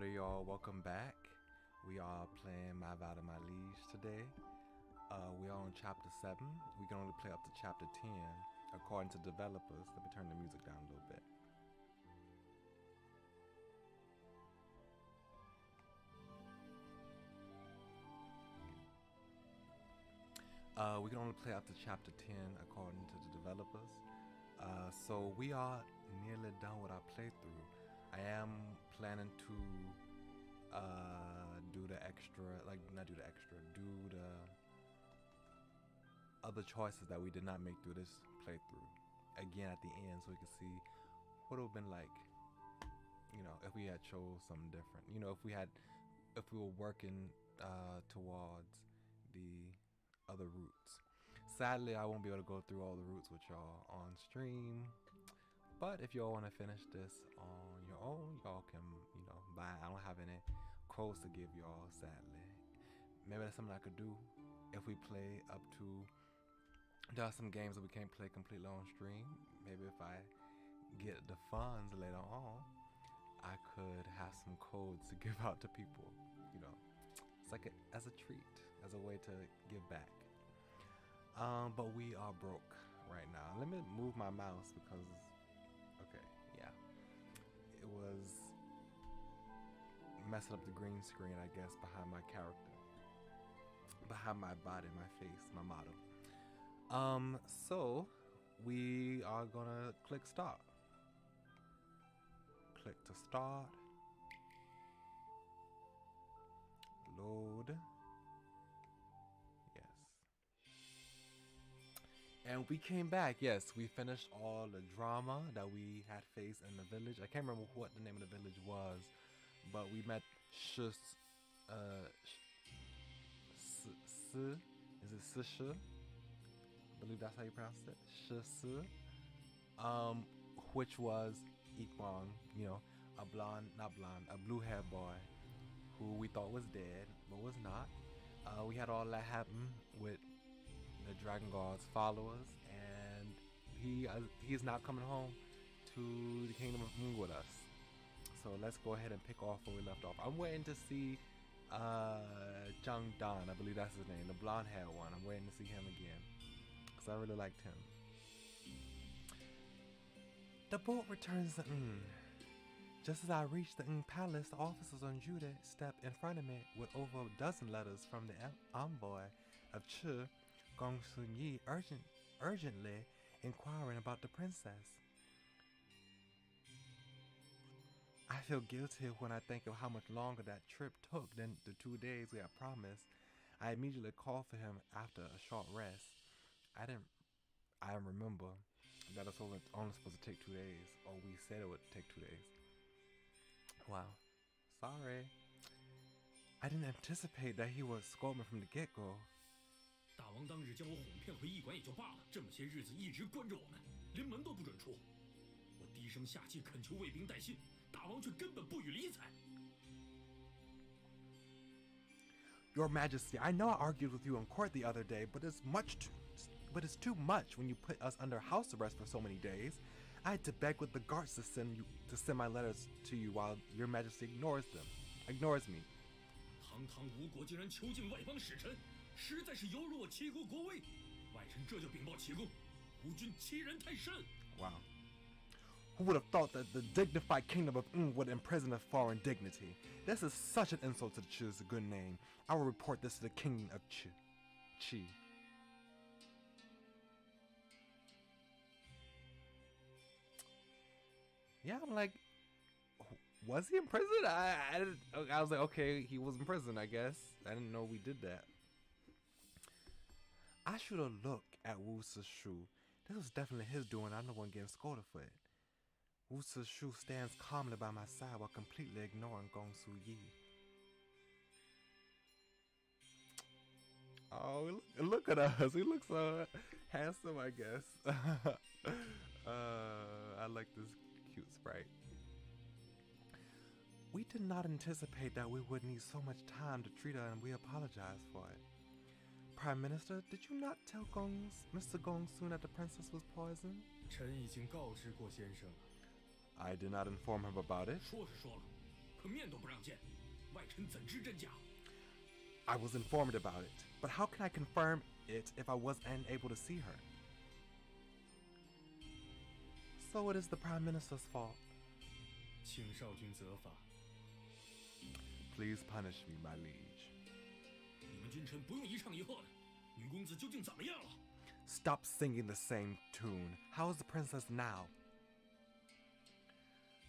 everybody, y'all. Welcome back. We are playing My Vow to My Liege today. We are on chapter 7. We can only play up to chapter 10 according to developers. Let me turn the music down a little bit. We can only play up to chapter 10 according to the developers. So we are nearly done with our playthrough. I am planning to do the other choices that we did not make through this playthrough again at the end, so we can see what it would have been like, you know, if we had chose something different. You know, if we were working towards the other routes. Sadly, I won't be able to go through all the routes with y'all on stream. But if y'all want to finish this on your own, y'all can, you know, buy. I don't have any codes to give y'all, sadly. Maybe that's something I could do if we play up to. There are some games that we can't play completely on stream. Maybe if I get the funds later on, I could have some codes to give out to people. You know, it's like as a treat, as a way to give back. But we are broke right now. Let me move my mouse because. Okay, yeah. It was messing up the green screen, I guess, behind my character. Behind my body, my face, my model. So we are gonna click start. Click to start. Load. Yes. And we came back. Yes, we finished all the drama that we had faced in the village. I can't remember what the name of the village was, but we met Xishi. Is it Xishi? I believe that's how you pronounce it. Xishi. Which was Ikwang, you know, a blue-haired boy who we thought was dead, but was not. We had all that happen with the Dragon God's followers, and he's not coming home to the Kingdom of Moon with us. So let's go ahead and pick off where we left off. I'm waiting to see Zhang Dan, I believe that's his name, the blonde haired one. I'm waiting to see him again because I really liked him. The boat returns to Ng. Just as I reached the Ng Palace, the officers on duty stepped in front of me with over a dozen letters from the envoy of Chi Gong Sun Yi urgently inquiring about the princess. I feel guilty when I think of how much longer that trip took than the 2 days we had promised. I immediately called for him after a short rest. I remember that it's only supposed to take 2 days, or we said it would take 2 days. Wow. Sorry. I didn't anticipate that he would scold me from the get-go. 大王当日将我哄骗回驿馆也就罢了，这么些日子一直关着我们，连门都不准出。我低声下气恳求卫兵带信，大王却根本不予理睬。Your Majesty, I know I argued with you in court the other day, but it's too much when you put us under house arrest for so many days. I had to beg with the guards to send my letters to you while Your Majesty ignores me. 堂堂吴国竟然囚禁外邦使臣，实在是有辱我齐国国威。外臣这就禀报齐公，吴军欺人太甚。 Wow. Who would have thought that the dignified kingdom of Ng would imprison a foreign dignity? This is such an insult to Chi's good name. I will report this to the king of Chi. Yeah, I'm like, was he in prison? I was like, okay, he was in prison, I guess. I didn't know we did that. I should have looked at Wu Sishu. This was definitely his doing. I'm the one getting scolded for it. Wu Sishu stands calmly by my side while completely ignoring Gong Su Yi. Oh, look at us. He looks so handsome, I guess. I like this cute sprite. We did not anticipate that we would need so much time to treat her, and we apologize for it. Prime Minister, did you not tell Mr. Gong Sun that the princess was poisoned? 臣已经告知过先生了。 I did not inform him about it. 说是说了，可面都不让见，外臣怎知真假？ I was informed about it, but how can I confirm it if I wasn't able to see her? So it is the Prime Minister's fault. 请少君责罚。 Please punish me, my liege. 你们君臣不用一唱一和的，女公子究竟怎么样了？ Stop singing the same tune. How is the princess now?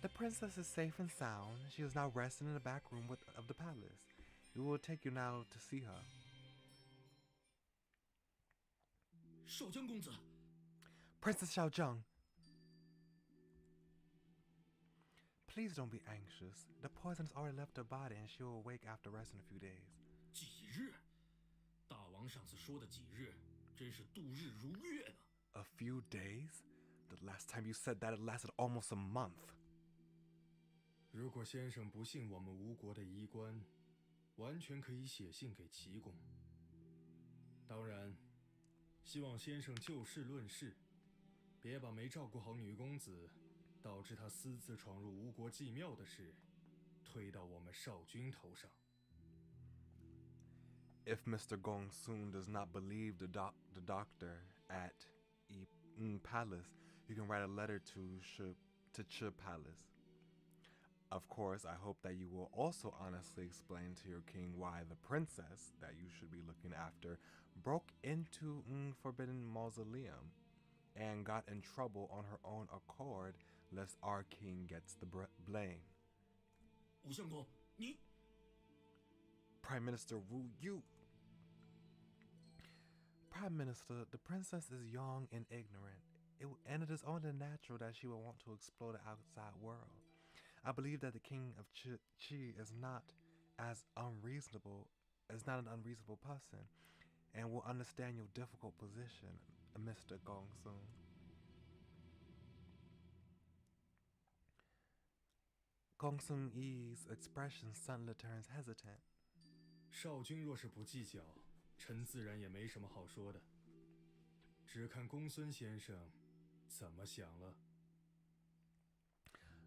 The princess is safe and sound. She is now resting in the back room of the palace. We will take you now to see her. 少江公子， Princess Xiaozhang. Please don't be anxious. The poison has already left her body and she will awake after resting a few days. 几日？大王上次说的几日，真是度日如月呢。 A few days? The last time you said that it lasted almost a month. 如果先生不信我们吴国的医官，完全可以写信给齐公。当然，希望先生就事论事，别把没照顾好女公子，导致她私自闯入吴国祭庙的事，推到我们少君头上。 If Mr. Gongsun does not believe the doctor at Palace, you can write a letter to Chi Palace. Of course, I hope that you will also honestly explain to your king why the princess that you should be looking after broke into Forbidden Mausoleum and got in trouble on her own accord, lest our king gets the blame. 武相公，你 Prime Minister Wu Yu. Prime Minister, the princess is young and ignorant, and it is only natural that she will want to explore the outside world. I believe that the king of Qi is not an unreasonable person, and will understand your difficult position, Mr. Gongsun. Gongsun Yi's expression suddenly turns hesitant. 少君若是不计较，臣自然也没什么好说的。只看公孙先生怎么想了。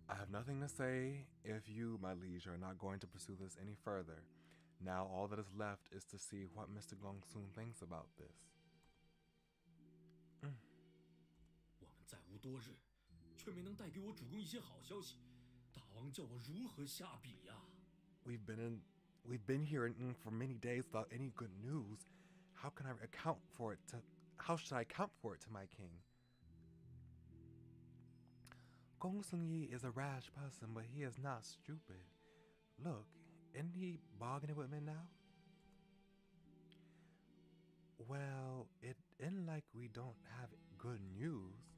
I have nothing to say if you, my liege, are not going to pursue this any further. Now all that is left is to see what Mr. Gongsun thinks about this. 我们再无多日，却没能带给我主公一些好消息，大王叫我如何下笔呀？ We've been here for many days without any good news. How should I account for it to my king? Gongsun Yi is a rash person, but he is not stupid. Look, isn't he bargaining with me now? Well, it isn't like we don't have good news.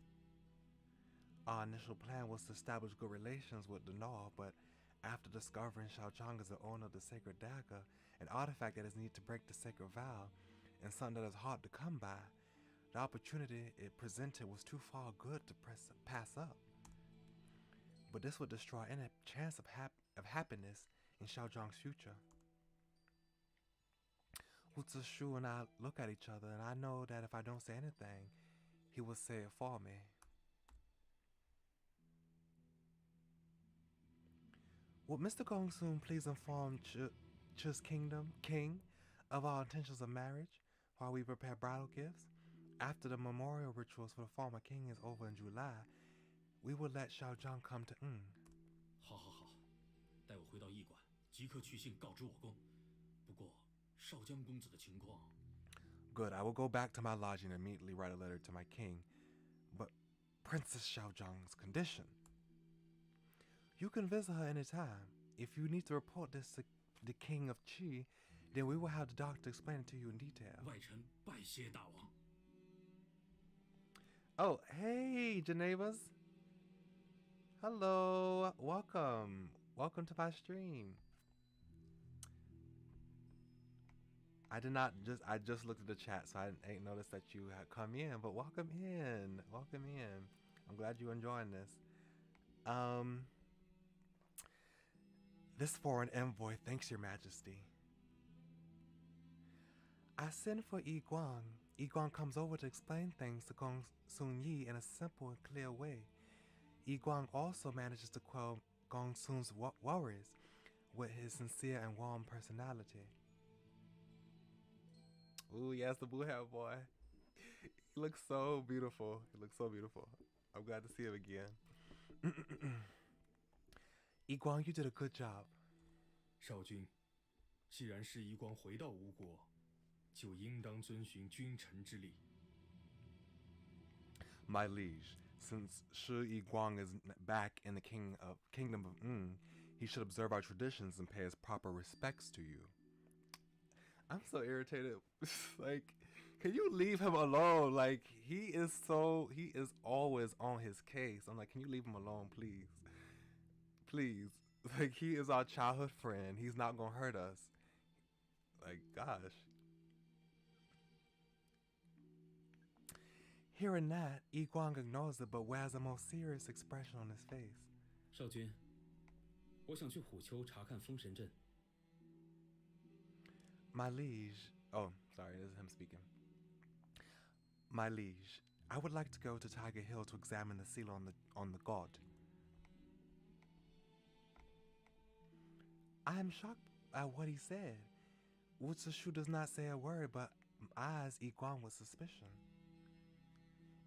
Our initial plan was to establish good relations with the Nor, but after discovering Xiaozhang is the owner of the sacred dagger, an artifact that is needed to break the sacred vow, and something that is hard to come by, the opportunity it presented was too far good to pass up. But this would destroy any chance of happiness in Xiaozhang's future. Wu Zishu and I look at each other, and I know that if I don't say anything, he will say it for me. Would Mr. Gongsun please inform Chi's king of our intentions of marriage while we prepare bridal gifts? After the memorial rituals for the former king is over in July, we will let Xiaozhang come to 好好好，待我回到驿馆，即刻去信告知我公。不过少江公子的情况， Good, I will go back to my lodging and immediately write a letter to my king. But Princess Xiaozhang's condition. You can visit her anytime. If you need to report this to the king of Qi, then we will have the doctor explain it to you in detail. 外臣拜谢大王。 Oh, hey, Genevas. Hello, welcome. Welcome to my stream. I just looked at the chat, so I ain't noticed that you had come in, but welcome in. Welcome in. I'm glad you're enjoying this. This foreign envoy thanks your majesty. I send for Yi Guang. Yi Guang comes over to explain things to Gongsun Yi in a simple and clear way. Yi Guang also manages to quell Gongsun's worries. with his sincere and warm personality. Ooh, yes, the blue hair boy. He looks so beautiful. He looks so beautiful. I'm glad to see him again. Yi Guang, you did a good job. 少君，既然是夷光回到吴国，就应当遵循君臣之礼。My liege, since Shi Yi Guang is back in the kingdom of he should observe our traditions and pay his proper respects to you. I'm so irritated. Like, can you leave him alone? Like, he is always on his case. I'm like, can you leave him alone, please? Please. Like, he is our childhood friend. He's not gonna hurt us. Like, gosh. Hearing that, Yi Guang ignores it but wears a most serious expression on his face. 少君，我想去虎丘查看封神阵。My liege. Oh, sorry, this is him speaking. My liege, I would like to go to Tiger Hill to examine the seal on the god. I am shocked at what he said. Wu Zishu does not say a word, but eyes Yi Guang with suspicion.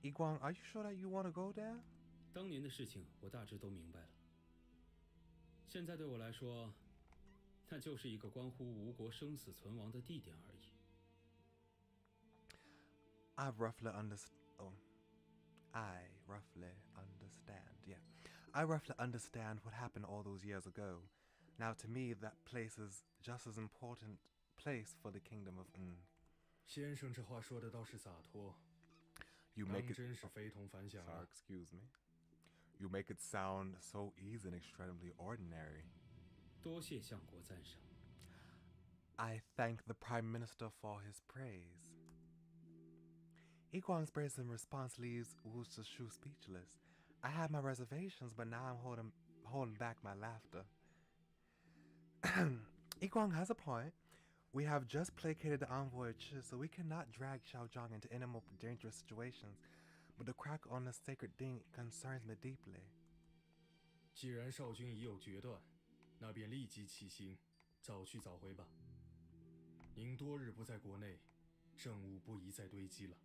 Yi Guang, are you sure that you want to go there? 当年的事情我大致都明白了。现在对我来说，那就是一个关乎吴国生死存亡的地点而已。I roughly understand. Yeah, I roughly understand what happened all those years ago. Now, to me, that place is just as important place for the kingdom of 先生这话说的倒是洒脱， You 当 make it. 真是非同凡响 Sorry, 啊！ excuse me. You make it sound so easy and extremely ordinary. 多谢相国赞赏。I thank the Prime Minister for his praise. Yi Guang's brazen response leaves Wu Zishu speechless. I had my reservations, but now I'm holding back my laughter. Yi Guang has a point. We have just placated the envoy of Chi, so we cannot drag Xiao Zhang into any more dangerous situations. But the crack on the sacred thing concerns me deeply. 既然少君已有决断，那便立即起行，早去早回吧。您多日不在国内，政务不宜再堆积了。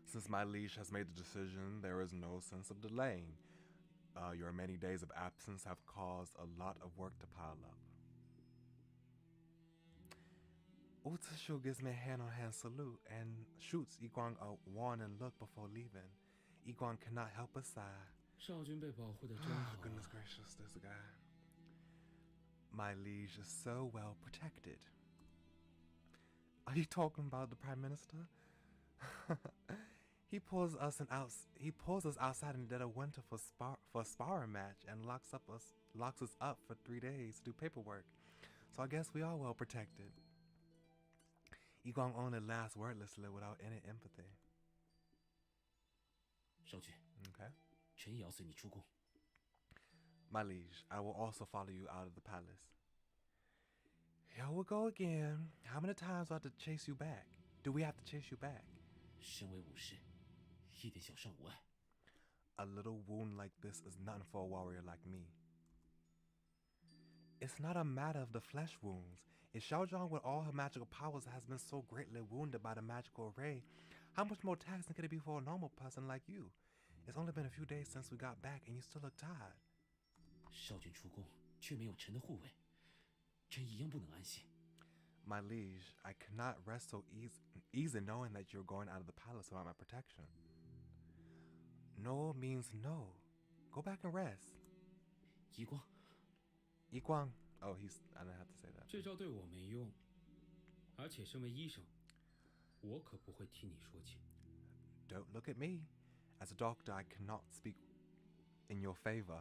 Since my liege has made the decision, there is no sense of delaying. Your many days of absence have caused a lot of work to pile up. Wu Zishu gives me a hand-on-hand salute and shoots Yi Guang a warning look before leaving. Yi Guang cannot help but sigh. 少君被保护的真好 Goodness 啊！ gracious, this guy. My liege is so well protected. Are you talking about the Prime Minister? He pulls us outside in the dead of winter for a sparring match and locks us up for 3 days to do paperwork. So I guess we are well protected. Yi Guang only laughs wordlessly without any empathy. 少君， Okay. 臣也要随你出宫。 My liege, I will also follow you out of the palace. Here we go again. How many times do I have to chase you back? Do we have to chase you back? 身为武士，一点小伤无碍。 A little wound like this is nothing for a warrior like me. It's not a matter of the flesh wounds. If Xiao Zhang with all her magical powers has been so greatly wounded by the magical array, how much more taxing could it be for a normal person like you? It's only been a few days since we got back and you still look tired. 少君出宫却没有臣的护卫，臣一样不能安心。 My liege, I cannot rest so easy knowing that you're going out of the palace without my protection. No means no. Go back and rest. 移光， Yi Guang. Oh, I didn't have to say that. 这招对我没用，而且身为医生，我可不会替你说情。 Don't look at me. As a doctor, I cannot speak in your favor.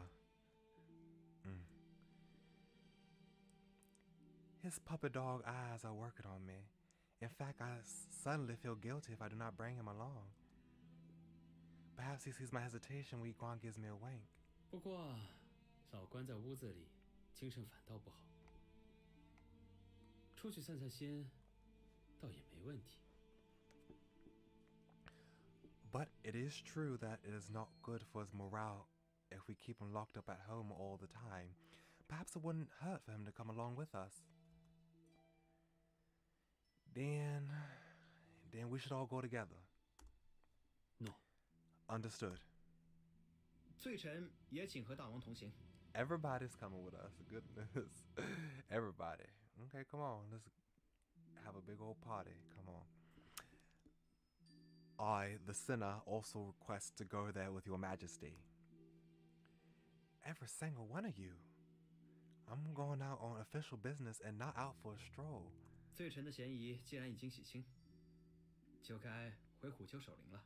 His puppet dog eyes are working on me. In fact, I suddenly feel guilty if I do not bring him along. Perhaps he sees my hesitation when Yi Guang gives me a wink. 不过，老关在屋子里，精神反倒不好。出去散散心，倒也没问题。 But it is true that it is not good for his morale if we keep him locked up at home all the time. perhaps it wouldn't hurt for him to come along with us. Then we should all go together. No. Understood. 罪臣也请和大王同行。 Everybody's coming with us. Goodness. Everybody. Okay, come on. Let's have a big old party. Come on. I, the sinner, also request to go there with your majesty. Every single one of you. I'm going out on official business and not out for a stroll. 罪臣的嫌疑既然已经洗清，就该回虎丘守灵了。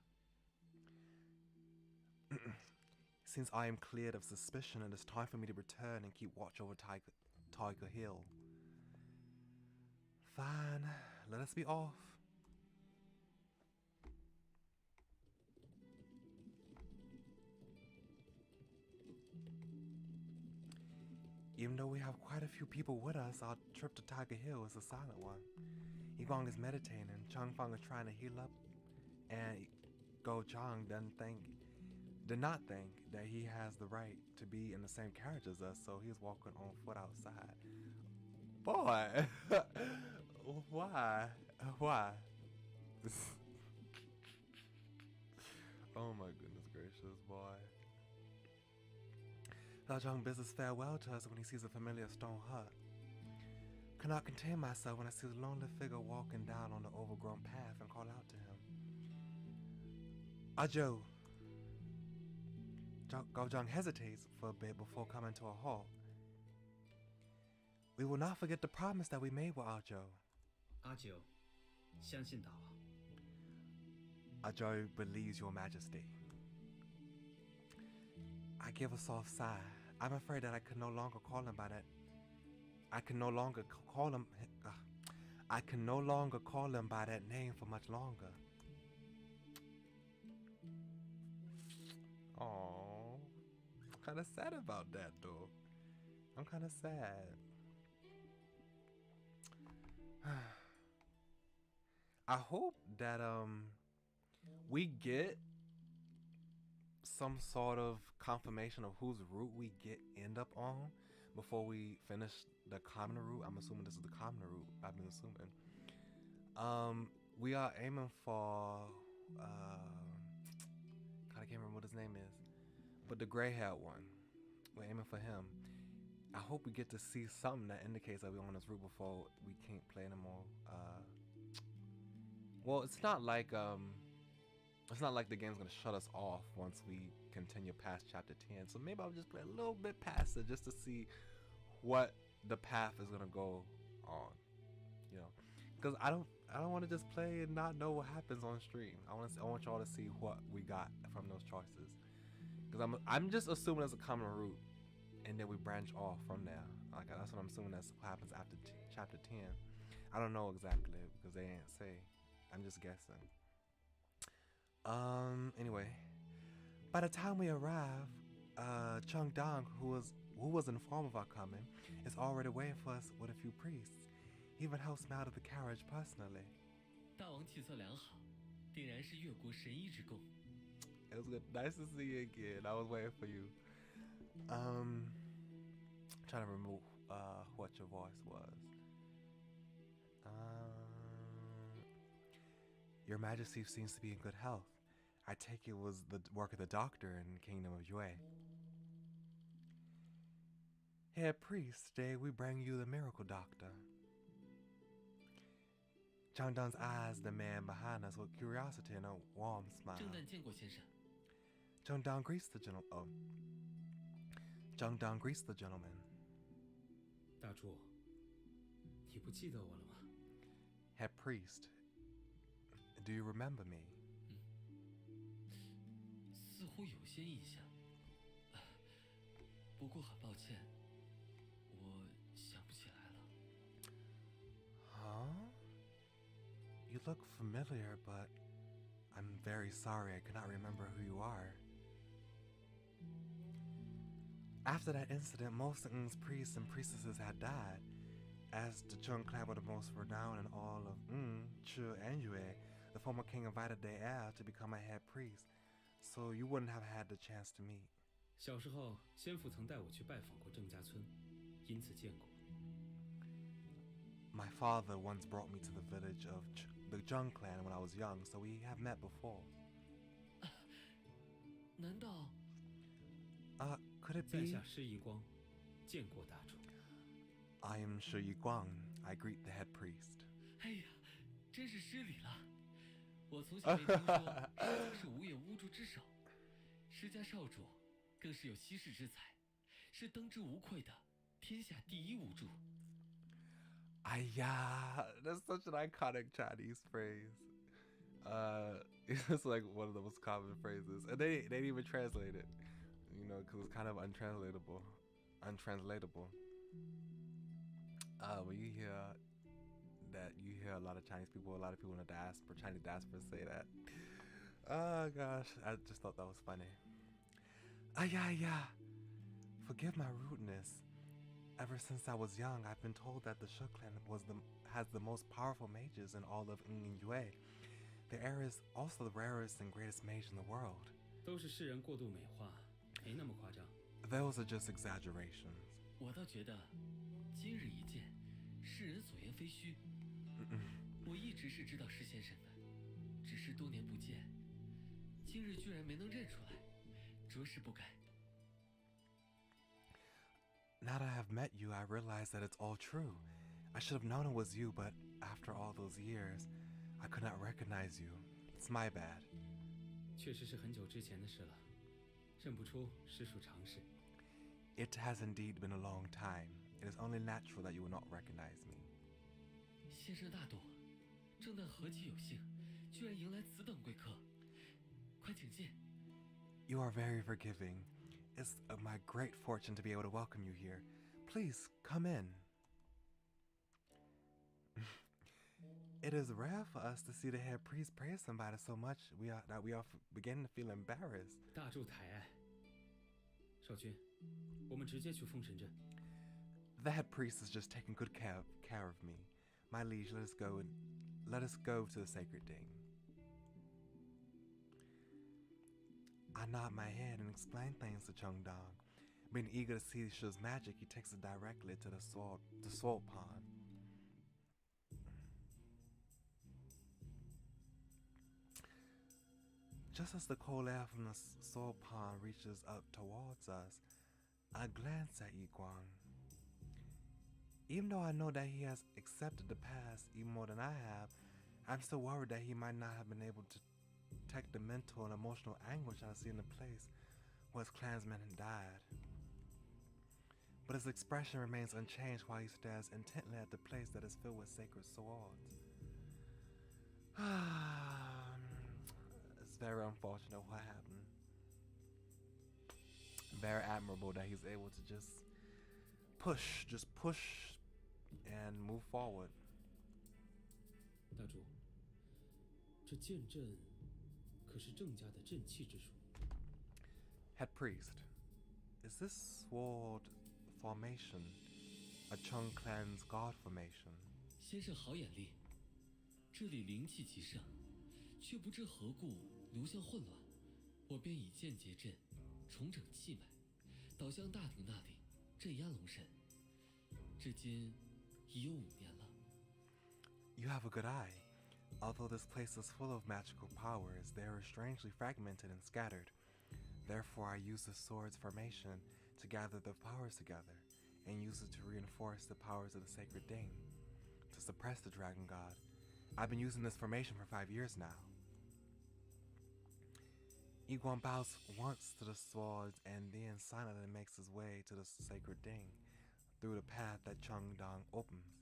Since I am cleared of suspicion, it is time for me to return and keep watch over Tiger Hill. Fine, let us be off. Even though we have quite a few people with us, our trip to Tiger Hill is a silent one. Yigong is meditating, Chung Feng is trying to heal up, and Go Chang did not think that he has the right to be in the same carriage as us, so he's walking on foot outside. Boy! Why? Oh my goodness gracious, boy. Lao Zhang bids us farewell to us when he sees a familiar stone hut. Cannot contain myself when I see a lonely figure walking down on the overgrown path and call out to him. Ajo! Gao Zhang hesitates for a bit before coming to a halt. We will not forget the promise that we made with Ajo. 阿九，相信大王。 Ajo believes your majesty. I give a soft sigh. I'm afraid that I can no longer call him by that. I can no longer call him by that name for much longer. Oh, I'm kind of sad about that though. I'm kind of sad. I hope that we get some sort of confirmation of whose route we end up on before we finish the common route. I'm assuming this is the common route. I've been assuming. We are aiming for God, I can't remember what his name is, but the gray-haired one. We're aiming for him. I hope we get to see something that indicates that we're on this route before we can't play anymore. Well, it's not like the game's gonna shut us off once we continue past chapter 10. So maybe I'll just play a little bit past it just to see what the path is gonna go on. You know, because I don't want to just play and not know what happens on stream. I want y'all to see what we got from those choices. Because I'm just assuming it's a common route, and then we branch off from there. Like that's what I'm assuming. That's what happens after chapter 10. I don't know exactly because they ain't say. I'm just guessing. Anyway, by the time we arrive, Chung Dong, who was informed of our coming, is already waiting for us with a few priests. He even helps me out of the carriage personally. 大王气色良好，定然是越国神医之功。 It was good. Nice to see you again. I was waiting for you. Trying to remove what your voice was. Your Majesty seems to be in good health. I take it was the work of the doctor in the Kingdom of Yue. Head priest, today we bring you the miracle doctor. Changdong's eyes the man behind us with curiosity and a warm smile. 正旦见过先生。 Changdong greets the gentleman. Changdong greets the gentleman. 大柱，你不记得我了吗？ Head priest, do you remember me? 似乎有些印象，不过很抱歉，我想不起来了。 Huh? You look familiar, but I'm very sorry I cannot remember who you are. After that incident, most of Ng's priests and priestesses had died. As the Chung clan were the most renowned in all of Ng, Chu, and Yue, the former king invited their heir to become a head priest, so you wouldn't have had the chance to meet. 小时候，先父曾带我去拜访过郑家村，因此见过。My father once brought me to the village of the Zheng clan when I was young, so we have met before. 难道？Could it 在 be? 下施一光，见过大主。I am Shi Guang. I greet the head priest. 哎呀，真是失礼了。我从小没听说施家是无眼巫祝之首，施家少主更是有稀世之才，是当之无愧的天下第一巫祝。Yeah, that's such an iconic Chinese phrase. It's like one of the most common phrases, and they didn't even translate it, you know, because it's kind of untranslatable. When you hear that, you hear a lot of Chinese people, a lot of people in the diaspora, Chinese diaspora, say that. Oh gosh, I just thought that was funny. Yeah. Forgive my rudeness. Ever since I was young, I've been told that the Shu clan has the most powerful mages in all of Yue. The heir is also the rarest and greatest mage in the world. 都是世人过度美化，没那么夸张。Those are just exaggerations. 我倒觉得，今日一见，世人所言非虚。我一直是知道施先生的，只是多年不见，今日居然没能认出来，着实不该。Now that I have met you, I realize that it's all true. I should have known it was you, but after all those years, I could not recognize you. It's my bad. 确实是很久之前的事了，认不出实属常事。It has indeed been a long time. It is only natural that you will not recognize me. 先生大度，正旦何其有幸，居然迎来此等贵客，快请进。You are very forgiving. It's my great fortune to be able to welcome you here. Please, come in. It is rare for us to see the head priest praise somebody so much that we are beginning to feel embarrassed. 大柱抬爱。少君，我们直接去封神镇。The head priest is just taking good care of me. My liege, let us go to the sacred ding. I nod my head and explain things to Chengdong. Being eager to see Shu's magic, he takes it directly to the sword pond. Just as the cold air from the sword pond reaches up towards us, I glance at Yi Guang. Even though I know that he has accepted the past even more than I have, I'm still worried that he might not have been able to detect the mental and emotional anguish I see in the place where his clansmen had died. But his expression remains unchanged while he stares intently at the place that is filled with sacred swords. It's very unfortunate what happened. Very admirable that he's able to just push and move forward. 大主，这剑阵可是郑家的镇气之术。Head priest, is this sword formation a Cheng clan's god formation? 先生好眼力，这里灵气极盛，却不知何故流向混乱，我便以剑结阵，重整气脉，导向大庭那里镇压龙神。至今已有5年了。You have a good eye. Although this place is full of magical powers, they are strangely fragmented and scattered. Therefore, I use the sword's formation to gather the powers together, and use it to reinforce the powers of the sacred ding, to suppress the dragon god. I've been using this formation for 5 years now. Yi Guang bows once to the swords and then silently makes his way to the sacred ding, through the path that Chengdong opens.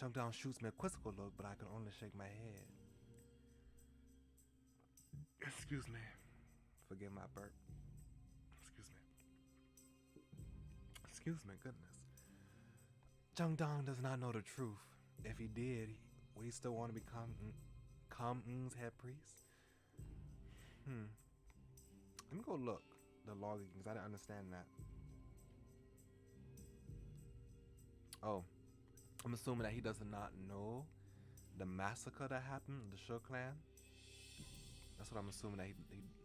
Chengdong shoots me a quizzical look, but I can only shake my head. Excuse me. Forgive my burp. Excuse me, goodness. Chengdong does not know the truth. If he did, would he still want to become Ng's head priest? Let me go look the logging because I didn't understand that. Oh, I'm assuming that he does not know the massacre that happened in the Shu clan. That's what I'm assuming, that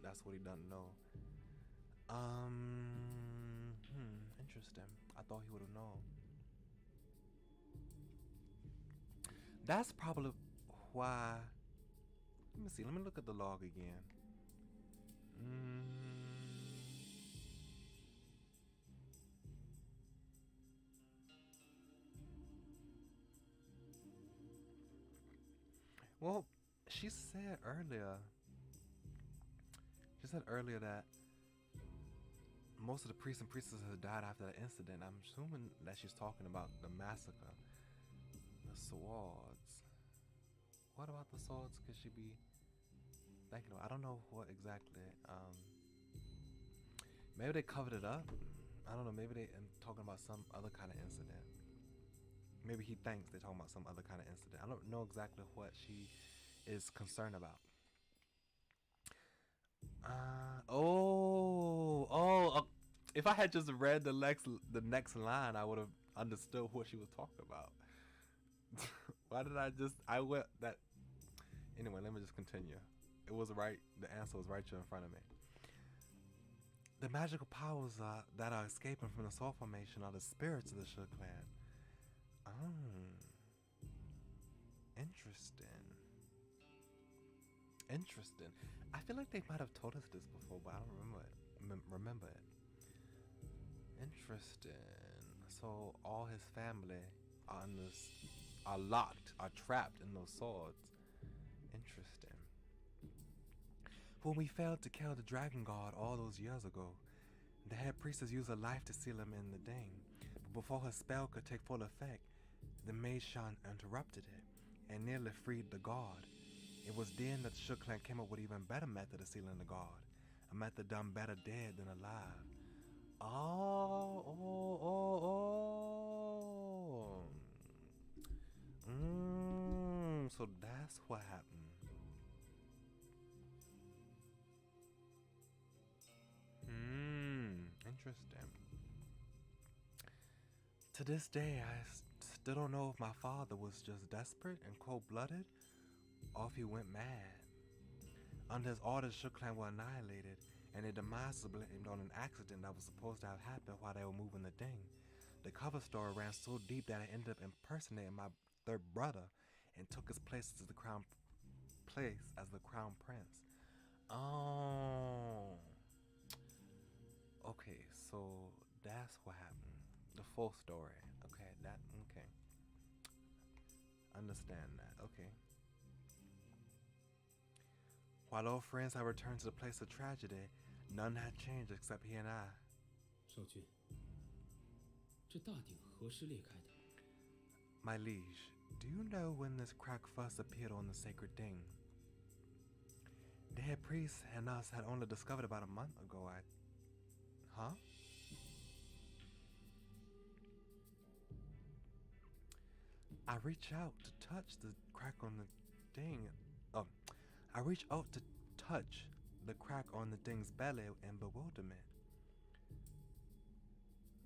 that's what he doesn't know. Interesting. I thought he would have known. That's probably why. Let me see. Let me look at the log again. Well, she said earlier. She said earlier that most of the priests and priestesses had died after that incident. I'm assuming that she's talking about the massacre. The swords. What about the swords could she be thinking about? I don't know what exactly. Maybe they covered it up. I don't know. Maybe they talking about some other kind of incident. Maybe he thinks they're talking about some other kind of incident. I don't know exactly what she is concerned about. If I had just read the next line, I would have understood what she was talking about. Why did I went that? Anyway, let me just continue. It was right. The answer was right here in front of me. The magical powers that are escaping from the soul formation are the spirits of the Shuk clan. Interesting. I feel like they might have told us this before, but I don't remember it. Interesting. So all his family are trapped in those swords. Interesting. When we failed to kill the dragon god all those years ago, the head priestess used her life to seal him in the ding. But before her spell could take full effect, the Mage Shan interrupted it and nearly freed the god. It was then that the Shuk clan came up with an even better method of sealing the god. A method done better dead than alive. So that's what happened. Interesting. To this day, I still don't know if my father was just desperate and cold-blooded, or if he went mad. Under his orders, Shuk clan were annihilated, and their demise was blamed on an accident that was supposed to have happened while they were moving the ding. The cover story ran so deep that I ended up impersonating my third brother and took his place as the crown prince. Oh. Okay, so that's what happened. The full story. Okay. Understand that. Okay. While old friends had returned to the place of tragedy, none had changed except he and I. 少君，这大鼎何时裂开的？ My liege, do you know when this crack first appeared on the sacred ding? The head priest and us had only discovered about a month ago. Huh? I reach out to touch the crack on the ding. I reach out to touch the crack on the ding's belly in bewilderment.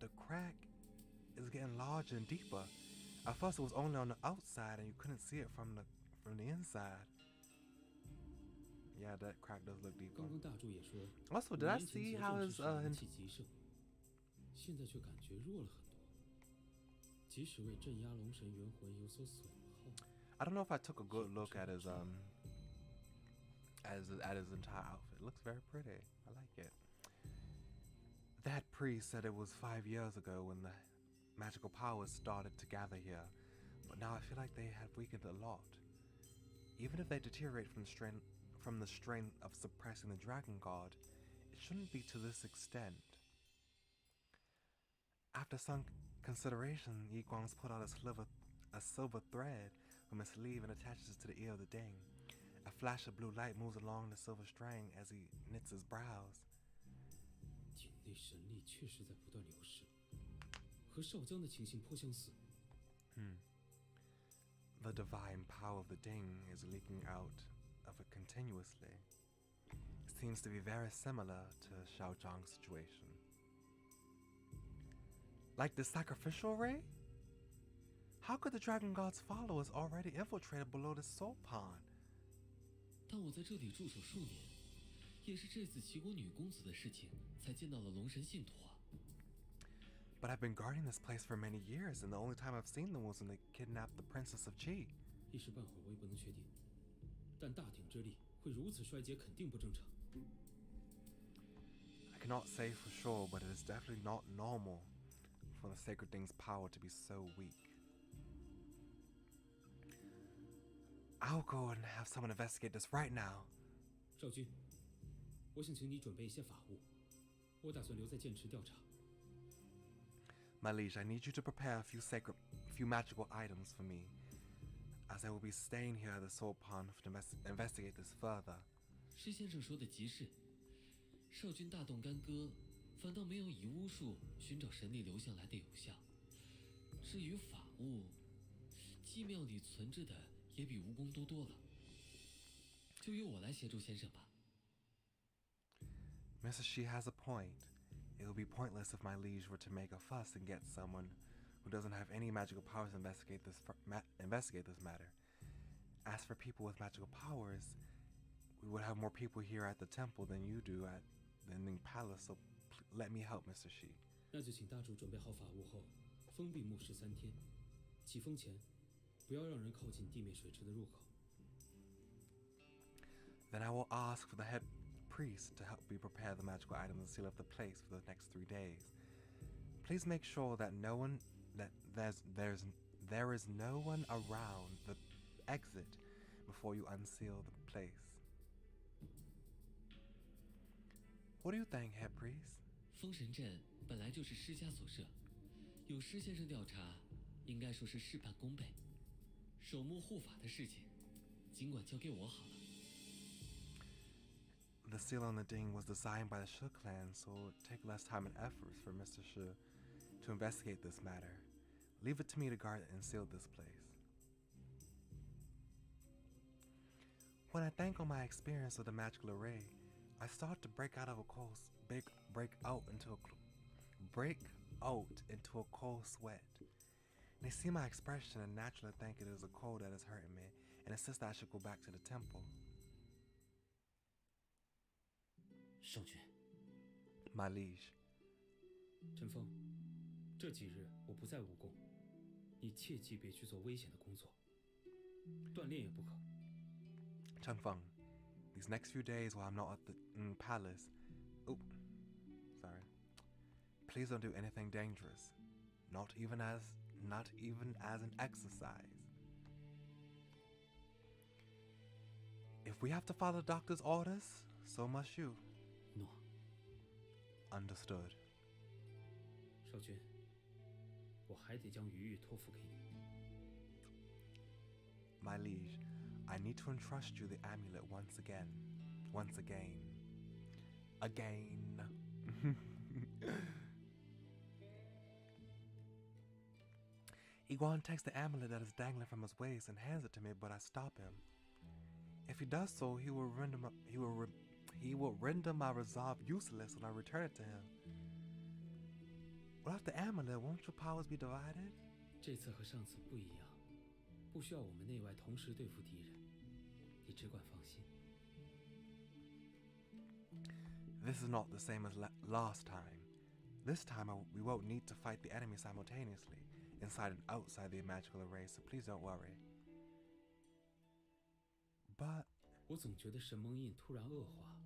The crack is getting larger and deeper. At first it was only on the outside and you couldn't see it from the inside. Yeah, that crack does look deeper. 刚刚大柱也说， Also, did I see how his 灵气极盛，现在却感觉弱了很多。即使为镇压龙神元魂有所损耗。 I don't know if I took a good look at his entire outfit. It looks very pretty. I like it. That priest said it was 5 years ago when the magical powers started to gather here, but now I feel like they have weakened a lot. Even if they deteriorate from the strain of suppressing the dragon god, it shouldn't be to this extent. After some consideration, Yi Guang's put out a silver thread from his sleeve and attaches it to the ear of the ding. A flash of blue light moves along the silver string as he knits his brows. 鼎内神力确实在不断流失，和少江的情形颇相似。The divine power of the ding is leaking out of it continuously. It seems to be very similar to Xiao Zhang's situation. Like the sacrificial ray? How could the dragon god's followers already infiltrated below the soul pond? 但我在这里驻守数年，也是这次齐国女公子的事情，才见到了龙神信徒啊。But I've been guarding this place for many years, and the only time I've seen them was when they kidnapped the Princess of Qi. 一时半会儿我也不能确定，但大鼎之力会如此衰竭，肯定不正常。I cannot say for sure, but it is definitely not normal for the sacred thing's power to be so weak. I'll go and have someone investigate this right now. 少君，我想请你准备一些法物，我打算留在剑池调查。My liege, I need you to prepare a few magical items for me, as I will be staying here at the Sword Pond to investigate this further. 施先生说的极是，少君大动干戈，反倒没有以巫术寻找神力流向来的有效。至于法物，祭庙里存着的也比蜈蚣多了，就由我来协助先生吧。Mrs. She has a point. It would be pointless if my liege were to make a fuss and get someone who doesn't have any magical powers to investigate this matter. As for people with magical powers, we would have more people here at the temple than you do at the Ning Palace, so let me help Mr. Shi. 那就请大主准备好法物后，封闭墓室3天。起封前，不要让人靠近地面水池的入口。Then I will ask for the head priest to help me prepare the magical items and seal up the place for the next 3 days. Please make sure that there is no one around the exit before you unseal the place. What do you think, head priest? 封神阵本来就是施家所设，有施先生调查，应该说是事半功倍。守墓护法的事情，尽管交给我好了。The seal on the ding was designed by the Shi clan, so it would take less time and effort for Mr. Shi to investigate this matter. Leave it to me to guard and seal this place. When I think on my experience with the magical array, I start to break out into a cold sweat. They see my expression and naturally think it is a cold that is hurting me and insist that I should go back to the temple. 少君， My liege. 陈峰，这几日我不在蜈蚣，你切记别去做危险的工作，锻炼也不可。Changfeng, these next few days while I'm not at the palace, please don't do anything dangerous, not even as an exercise. If we have to follow the doctor's orders, so must you. 诺。 Understood. 少君，我还得将余玉托付给你。 My liege, I need to entrust you the amulet once again. Iguan takes the amulet that is dangling from his waist and hands it to me, but I stop him. If he does so, he will render my resolve useless when I return it to him. Without the amulet, won't your powers be divided? 这次和上次不一样，不需要我们内外同时对付敌人，你只管放心。 This is not the same as last time. This time we won't need to fight the enemy simultaneously, inside and outside the magical array, so please don't worry. But 我总觉得神蒙印突然恶化，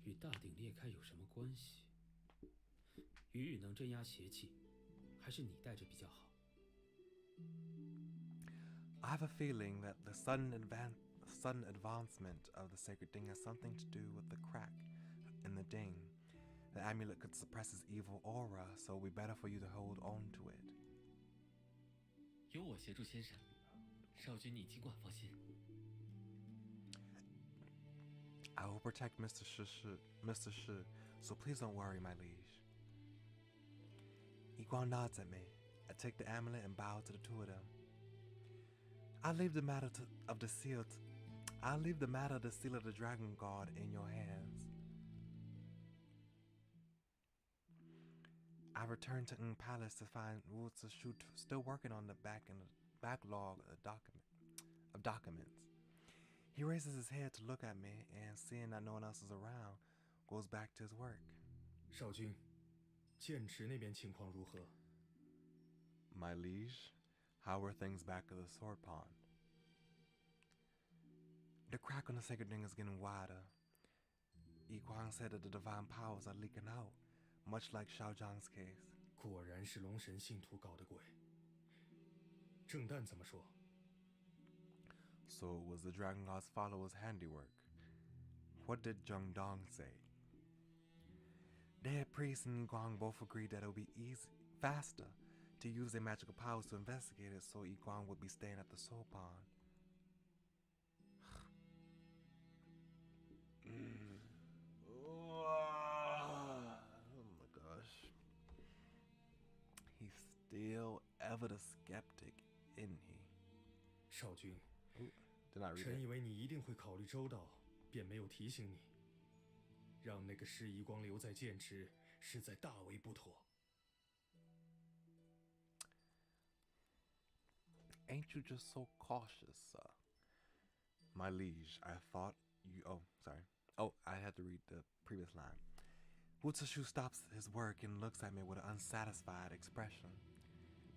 与大鼎裂开有什么关系？余玉能镇压邪气，还是你带着比较好？ I have a feeling that the sudden advancement of the sacred ding has something to do with the crack in the ding. The amulet could suppress his evil aura, so it would be better for you to hold on to it. 有我协助先生，少君你尽管放心。 I will protect Mr. Shi, so please don't worry, my liege. Iguan nods at me. I take the amulet and bow to the two of them. I'll leave the matter of the seal of the dragon god in your hands. I return to Palace to find Wu Zishu still working on the backlog of documents. He raises his head to look at me and, seeing that no one else is around, goes back to his work. 少君，剑池那边情况如何？ My liege, how are things back at the Sword Pond? The crack on the sacred ring is getting wider. Yi Guang said that the divine powers are leaking out, much like Xiao Zhang's case. 果然是龙神信徒搞的鬼。郑旦怎么说？ So it was the Dragon God's followers' handiwork. What did Zheng Dong say? The head priest and Yi Guang both agreed that it would be faster to use their magical powers to investigate it, so Yi Guang would be staying at the Soul Pond. Oh my gosh. He's still ever the skeptic, isn't he? 少君， Did not read 臣 it. 以为你一定会考虑周到，便没有提醒你。让那个施夷光留在剑池，实在大为不妥。 Ain't you just so cautious, sir? My liege, I thought you... Oh, sorry. Oh, I had to read the previous line. Wu Zishu stops his work and looks at me with an unsatisfied expression.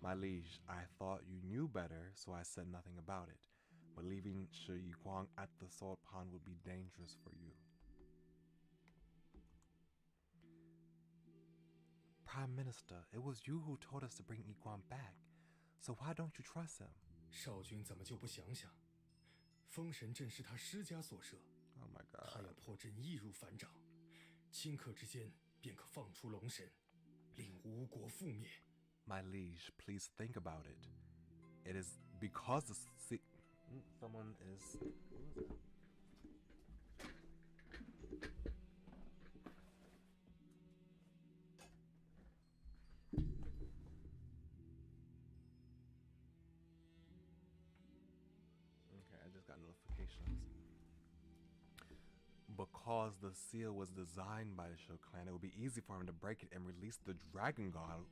My liege, I thought you knew better, so I said nothing about it. But leaving Shi Yiguang at the Salt Pond would be dangerous for you. Prime Minister, it was you who told us to bring Yiguang back. So why don't you trust him? 少君怎么就不想想？封神阵是他施家所设， Oh my 他 god. 要破阵易如反掌，顷刻之间便可放出龙神，令吴国覆灭。 My liege, please think about it. It is because the someone is... Who is that? Okay, I just got notifications. Because the seal was designed by the Shou clan, it would be easy for him to break it and release the dragon god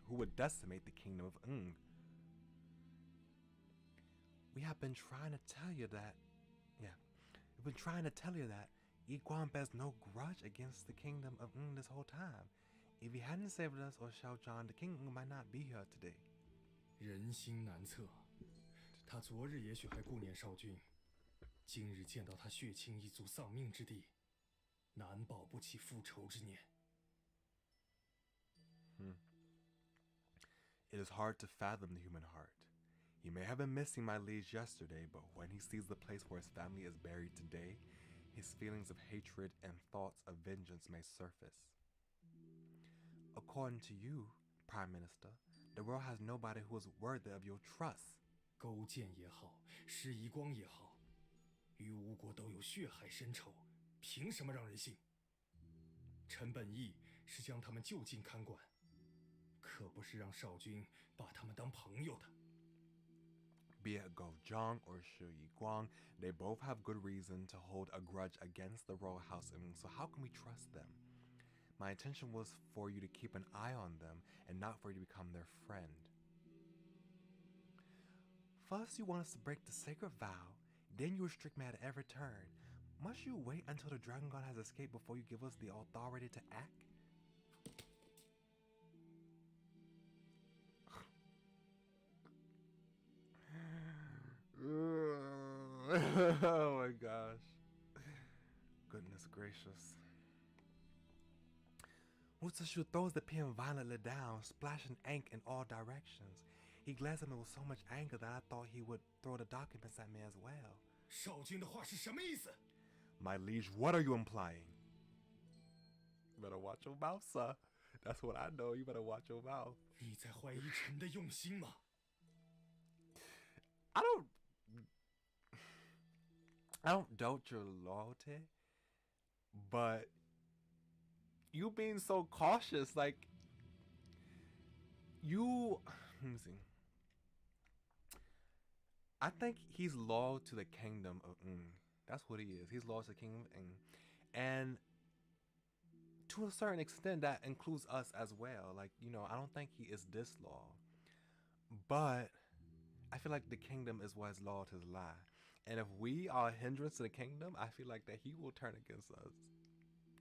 who would decimate the kingdom of Ng. We have been trying to tell you that. Yeah. We've been trying to tell you that Yi Guang bears no grudge against the kingdom of Ng this whole time. If he hadn't saved us or Xiao Zhang, the king Ng might not be here today. 人心难测，他昨日也许还顾念少君，今日见到他血亲一族丧命之地，难保不起复仇之念。 It is hard to fathom the human heart. He may have been missing my liege yesterday, but when he sees the place where his family is buried today, his feelings of hatred and thoughts of vengeance may surface. According to you, Prime Minister, the world has nobody who is worthy of your trust. 勾践也好，施夷光也好，与吴国都有血海深仇，凭什么让人信？臣本意是将他们就近看管，可不是让少君把他们当朋友的。 Be it Gou Zhang or Shi Yiguang, they both have good reason to hold a grudge against the royal house, and so how can we trust them? My intention was for you to keep an eye on them and not for you to become their friend. First, you want us to break the sacred vow, then you restrict me at every turn. Must you wait until the dragon god has escaped before you give us the authority to act? Oh my gosh. Goodness gracious. Wu Zishu throws the pen violently down, splashing ink in all directions. He glanced at me with so much anger that I thought he would throw the documents at me as well. 少君的话是什么意思？ My liege, what are you implying? You better watch your mouth, sir. That's what I know. You better watch your mouth. 你在怀疑臣的用心吗？ I don't doubt your loyalty, but you being so cautious, like you, let me see. I think he's loyal to the kingdom of Ng. That's what he is. He's loyal to the kingdom of Ng. And to a certain extent, that includes us as well. Like, you know, I don't think he is disloyal. But I feel like the kingdom is what is loyal to his lie. And if we are a hindrance to the kingdom, I feel like that he will turn against us,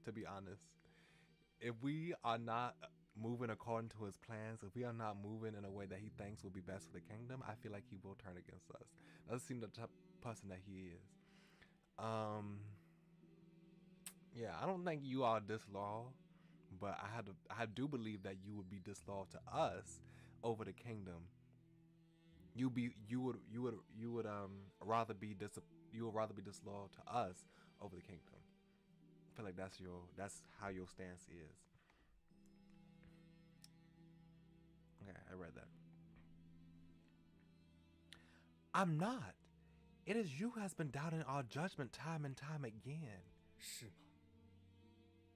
to be honest. If we are not moving according to his plans, if we are not moving in a way that he thinks will be best for the kingdom, I feel like he will turn against us. Doesn't seem the type of person that he is. Um, yeah, I don't think you are disloyal, but I do believe that you would be disloyal to us over the kingdom. You would rather be you would rather be disloyal to us over the kingdom. I feel like that's how your stance is. Okay, I read that. I'm not. It is you who has been doubting our judgment time and time again. 是吗？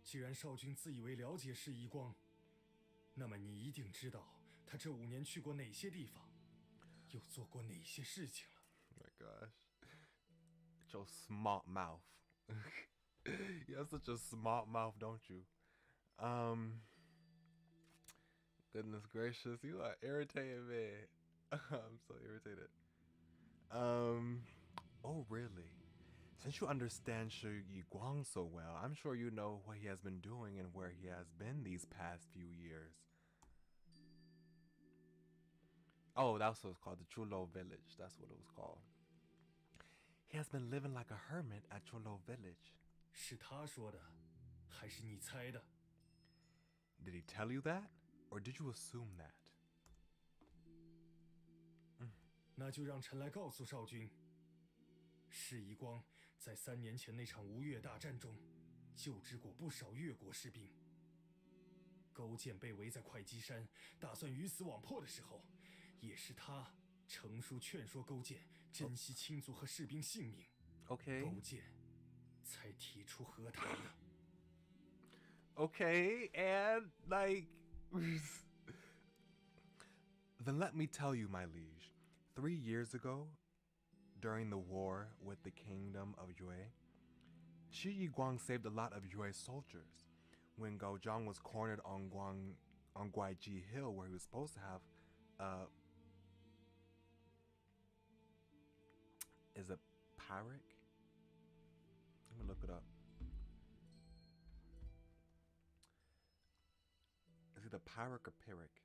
既然少君自以为了解释一光，那么你一定知道他这5年去过哪些地方，又做过哪些事情了。Oh my gosh. Your smart mouth. You have such a smart mouth, don't you? Goodness gracious, you are irritating me. I'm so irritated. Oh really? Since you understand Shu Yiguang so well, I'm sure you know what he has been doing and where he has been these past few years. Oh, that's what it's called, the Chulo Village. That's what it was called. He has been living like a hermit at Chulo Village. 是他说的，还是你猜的？ Did he tell you that? Or did you assume that? 那就让臣来告诉少君，释夷光在3年前那场吴越大战中，救治过不少越国士兵。勾践被围在会稽山，打算鱼死网破的时候，也是他成书劝说勾践珍惜亲族和士兵性命。Okay. 勾践才提出和谈的。Okay, and like... Then let me tell you, my liege. 3 years ago, during the war with the kingdom of Yue, Shi Yiguang saved a lot of Yue soldiers. When Gao Zhang was cornered on Guaiji Hill, where he was supposed to have is it Pyric? Let me look it up. Is it a Pyric or Pyrrhic?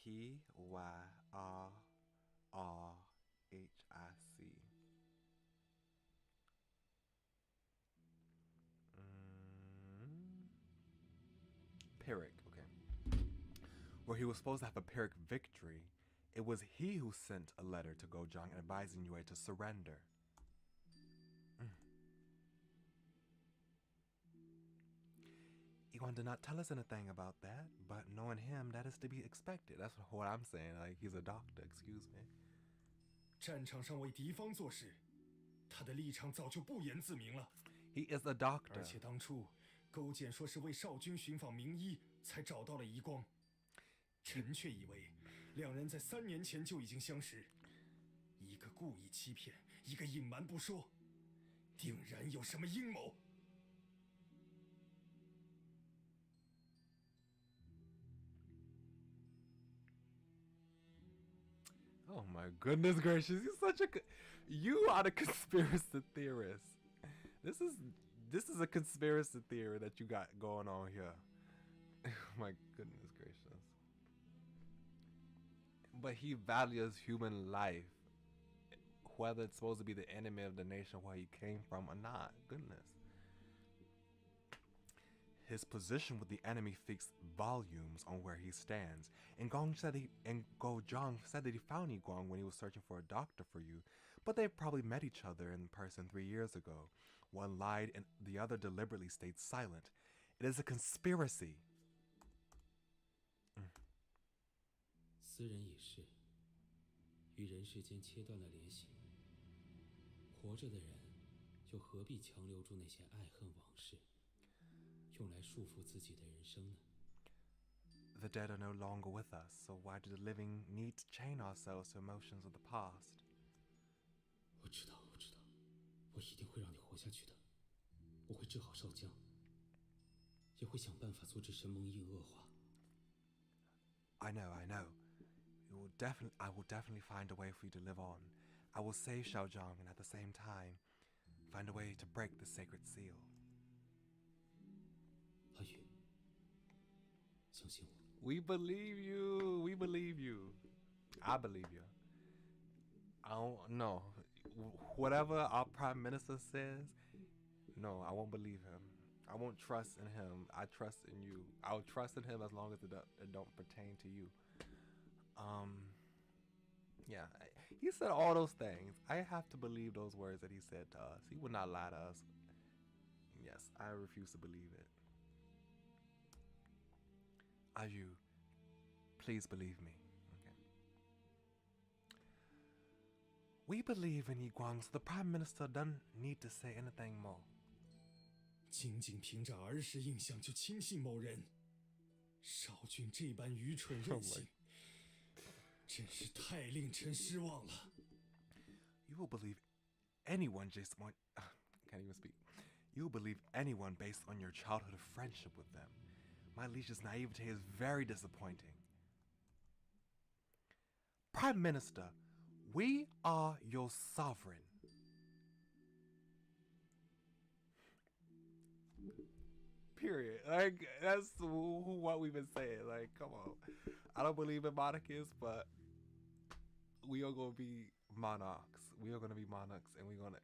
Pyrrhic. Pyrrhic, okay. Where he was supposed to have a Pyrrhic victory, it was he who sent a letter to Gojang advising Yue to surrender. Iwan did not tell us anything about that, but knowing him, that is to be expected. That's what I'm saying. Like, he's a doctor, excuse me. 战场上为敌方做事，他的立场早就不言自明了。 He is a doctor. 而且当初勾践说是为少君寻访名医，才找到了夷光。臣却以为两人在3年前就已经相识，一个故意欺骗，一个隐瞒不说，定然有什么阴谋。 Oh my goodness gracious! You are the conspiracy theorist. This is a conspiracy theory that you got going on here. Oh my goodness gracious! But he values human life, whether it's supposed to be the enemy of the nation where he came from or not. Goodness. His position with the enemy speaks volumes on where he stands. And Gojang said that he found Yiguang when he was searching for a doctor for you, but they probably met each other in person 3 years ago. One lied and the other deliberately stayed silent. It is a conspiracy. 斯人已逝，与人世间切断了联系。活着的人，又何必强留住那些爱恨往事？ 用来束缚自己的人生呢？ The dead are no longer with us, so why do the living need to chain ourselves to emotions of the past? 我知道，我一定会让你活下去的。我会治好少将，也会想办法阻止神盟印恶化。I know. I will definitely find a way for you to live on. I will save Xiaozhang and at the same time, find a way to break the sacred seal. 阿宇，相信我。 We believe you. I believe you. I don't know. whatever our prime minister says, no, I won't believe him. I won't trust in him. I trust in you. I'll trust in him as long as it don't pertain to you. Yeah, he said all those things. I have to believe those words that he said to us. He would not lie to us. Yes, I refuse to believe it. Aju, please believe me. Okay. We believe in Yiguang, so the Prime Minister doesn't need to say anything more. 仅仅凭着儿时印象就轻信某人，少君这般愚蠢任性，真是太令臣失望了。You will believe anyone based on can't even speak. You will believe anyone based on your childhood friendship with them. My liege's naivete is very disappointing. Prime Minister, we are your sovereign. Period. Like, that's what we've been saying. Like, come on. I don't believe in monarchies, but we are going to be monarchs. We are going to be monarchs, and we're going to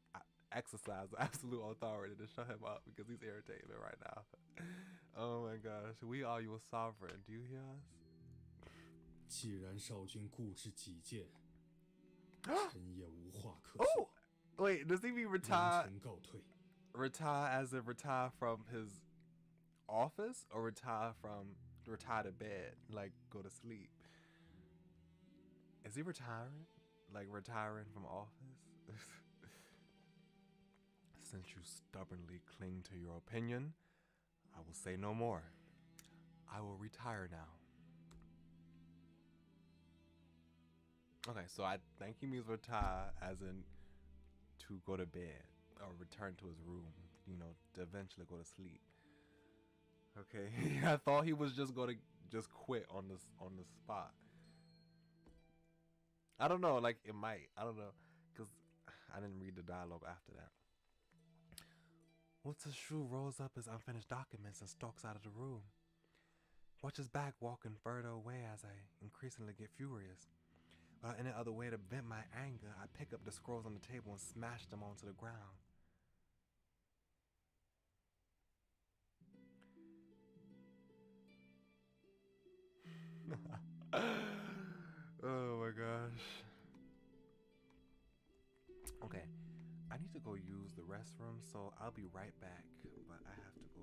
exercise absolute authority to shut him up because he's irritating me right now. Oh my gosh. We are your sovereign. Do you hear us? 既然少君固执己见，臣也无话可说。Oh! Wait, does he mean retire? 臣告退。 Retire as in retire from his office, or retire to bed, like go to sleep? Is he retiring? Like retiring from office? Since you stubbornly cling to your opinion, I will say no more. I will retire now. Okay, so I think he means retire as in to go to bed or return to his room, you know, to eventually go to sleep. Okay, I thought he was just going to just quit on the spot. I don't know, like it might. I don't know, because I didn't read the dialogue after that. Wu-Zhi-Shu rolls up his unfinished documents and stalks out of the room. Watch his back walking further away as I increasingly get furious. Without any other way to vent my anger, I pick up the scrolls on the table and smash them onto the ground. Oh my gosh. Okay, I need to go use the restroom, so I'll be right back, but I have to go.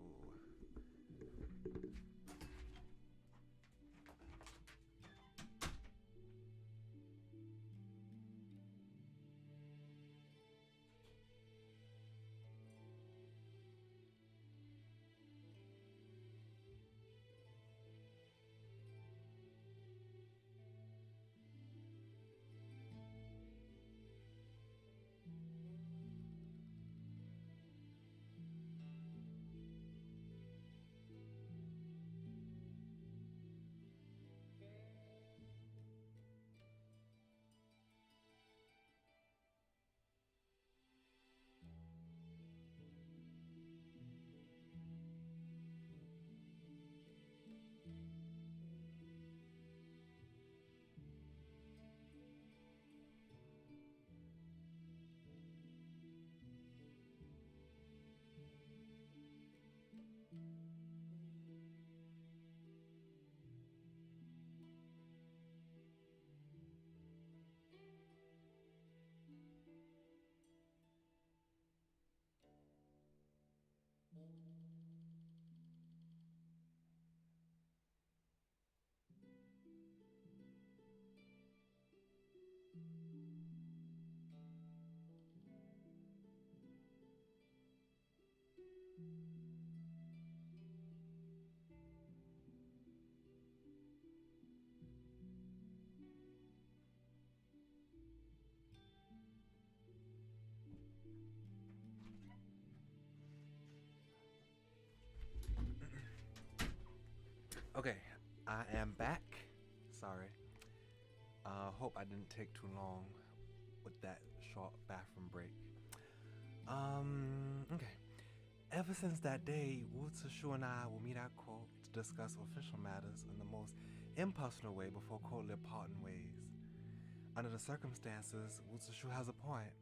Okay, I am back. Sorry. Hope I didn't take too long with that short bathroom break. Okay. Ever since that day, Wu-Zhi-Shu and I will meet at court to discuss official matters in the most impersonal way before courtly parting ways. Under the circumstances, Wu-Zhi-Shu has a point.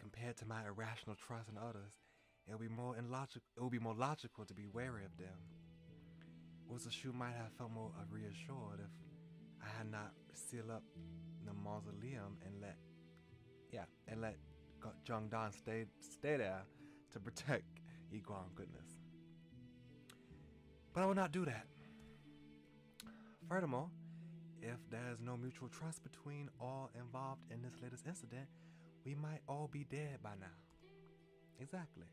Compared to my irrational trust in others, it would be more logical to be wary of them. Wuzashu might have felt more reassured if I had not sealed up the mausoleum and let Jongdan stay there to protect Iguan goodness. But I will not do that. Furthermore, if there is no mutual trust between all involved in this latest incident, we might all be dead by now. Exactly.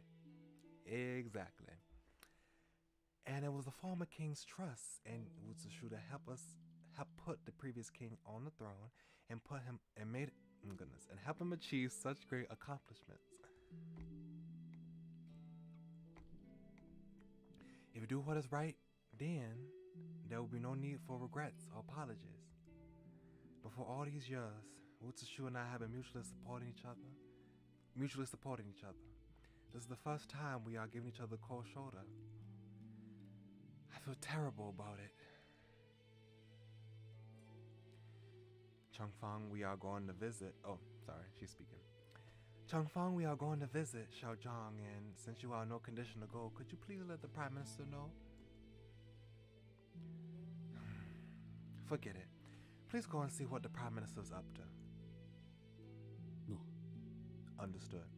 And it was the former king's trust in Wuzashu to help put the previous king on the throne and help him achieve such great accomplishments. If you do what is right, then there will be no need for regrets or apologies. But for all these years, Wuzashu and I have been mutually supporting each other. This is the first time we are giving each other the cold shoulder. I feel terrible about it. Changfeng, we are going to visit. Oh, sorry, she's speaking. Changfeng, we are going to visit Xiaozhang, and since you are in no condition to go, could you please let the Prime Minister know? Forget it. Please go and see what the Prime Minister's up to. No. Understood.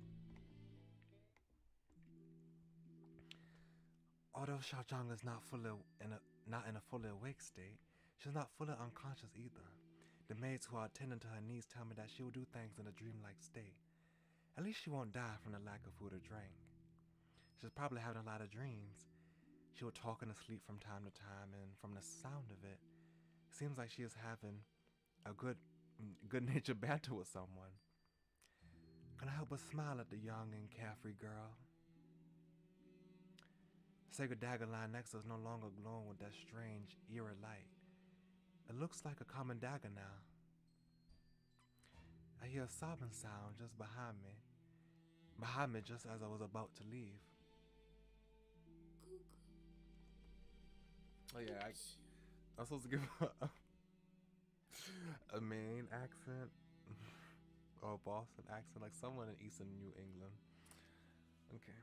Although Xiaozhang is not in a fully awake state, she's not fully unconscious either. The maids who are attending to her needs tell me that she will do things in a dreamlike state. At least she won't die from the lack of food or drink. She's probably having a lot of dreams. She will talk in her sleep from time to time, and from the sound of it, it seems like she is having a good-natured banter with someone. Can I help but smile at the young and carefree girl? The sacred dagger lying next to us no longer glowing with that strange, eerie light. It looks like a common dagger now. I hear a sobbing sound just behind me just as I was about to leave. Oh yeah, I'm supposed to give a Maine accent or a Boston accent, like someone in Eastern New England. Okay.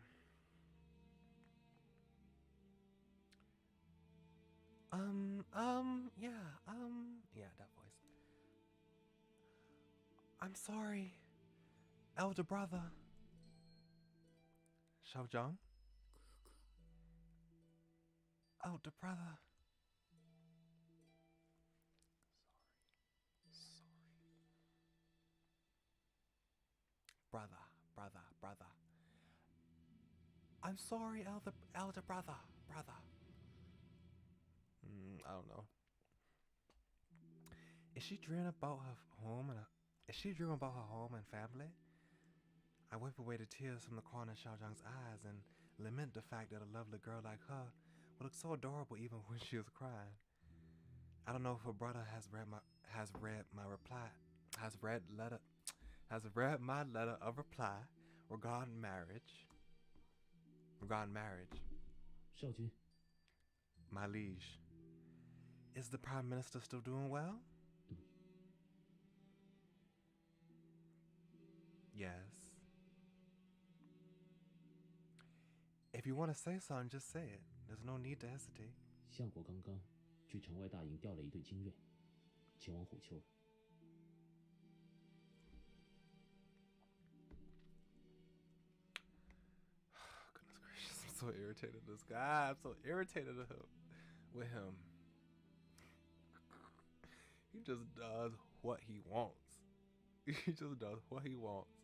Yeah, that voice. I'm sorry, elder brother. Xiaozhang? Elder brother. Sorry. Brother. I'm sorry, elder brother. I don't know. Is she dreaming about her home and family? I wipe away the tears from the corner of Xiaozhang's eyes and lament the fact that a lovely girl like her would look so adorable even when she is crying. I don't know if her brother has read my letter of reply regarding marriage. 少君 My liege, is the Prime Minister still doing well? Yes. If you want to say something, just say it. There's no need to hesitate. 相国刚刚去城外大营调了一队精锐，前往虎丘了。 Goodness gracious, I'm so irritated with this guy. I'm so irritated with him. He just does what he wants. He just does what he wants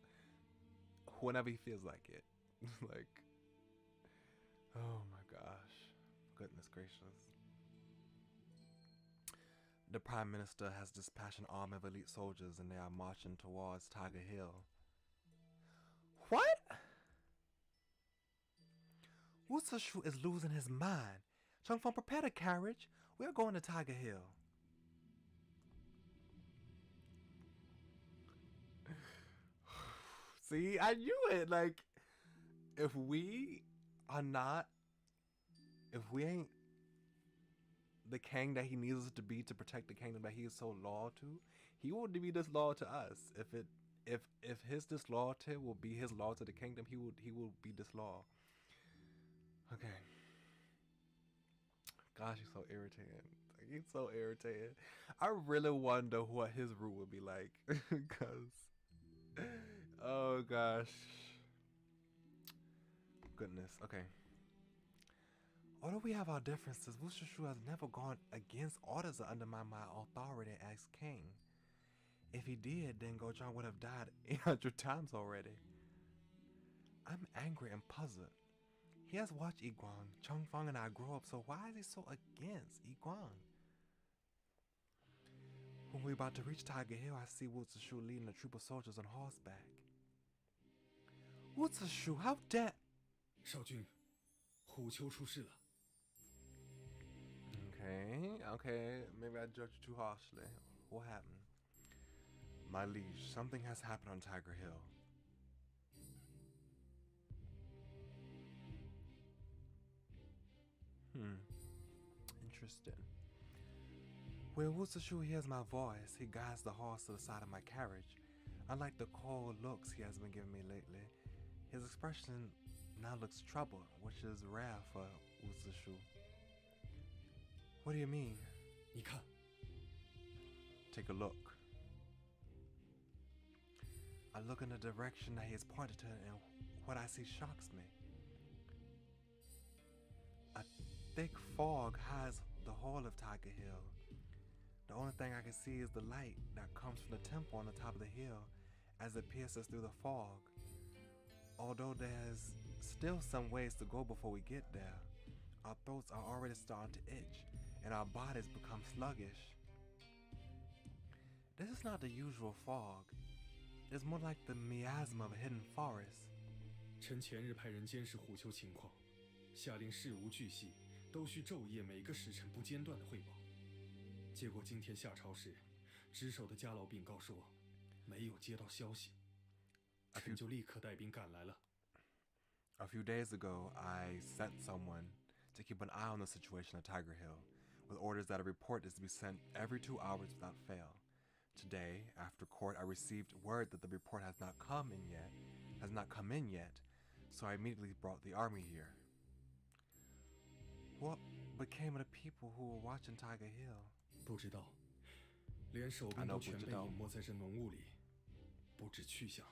whenever he feels like it. Like, oh my gosh. Goodness gracious. The Prime Minister has dispatched an army of elite soldiers and they are marching towards Tiger Hill. What? Wuzashu is losing his mind. Changfeng, prepare the carriage. We are going to Tiger Hill. See, I knew it. Like, if we ain't the king that he needs us to be to protect the kingdom that he is so loyal to, he won't be this loyal to us if his disloyalty will be his law to the kingdom, he will be disloyal. Okay. Gosh, he's so irritating. He's so irritating. I really wonder what his route would be like. Cause oh gosh. Goodness. Okay. Although we have our differences, Wu Shishu has never gone against orders or undermined my authority as king. If he did, then Gochang would have died 800 times already. I'm angry and puzzled. He has watched Iguang, Chongfang, and I grow up, so why is he so against Iguang? When we're about to reach Tiger Hill, I see Wu Zishu leading a troop of soldiers on horseback. Wu Zishu, how dare... 少君，虎丘出事了。 Okay, maybe I judged you too harshly. What happened? My liege, something has happened on Tiger Hill. Interesting. When Wu Zishu hears my voice, he guides the horse to the side of my carriage. Unlike the cold looks he has been giving me lately, his expression now looks troubled, which is rare for Wu Zishu. What do you mean? 你看， Take a look. I look in the direction that he has pointed to, and what I see shocks me. A thick fog hides the whole of Tiger Hill. The only thing I can see is the light that comes from the temple on the top of the hill as it pierces through the fog. Although there's still some ways to go before we get there, our throats are already starting to itch and our bodies become sluggish. This is not the usual fog. It's more like the miasma of a hidden forest. 臣前日派人监视虎丘情况，下令事无巨细，都需昼夜每个时辰不间断的汇报。结果今天下朝时，值守的家老禀告说，没有接到消息，臣就立刻带兵赶来了。A few days ago, I sent someone to keep an eye on the situation at Tiger Hill, with orders that a report is to be sent every 2 hours without fail. Today, after court, I received word that the report has not come in yet, so I immediately brought the army here. What became of the people who were watching Tiger Hill? 不知道，连守兵都全被隐没在这浓雾里，不知去向。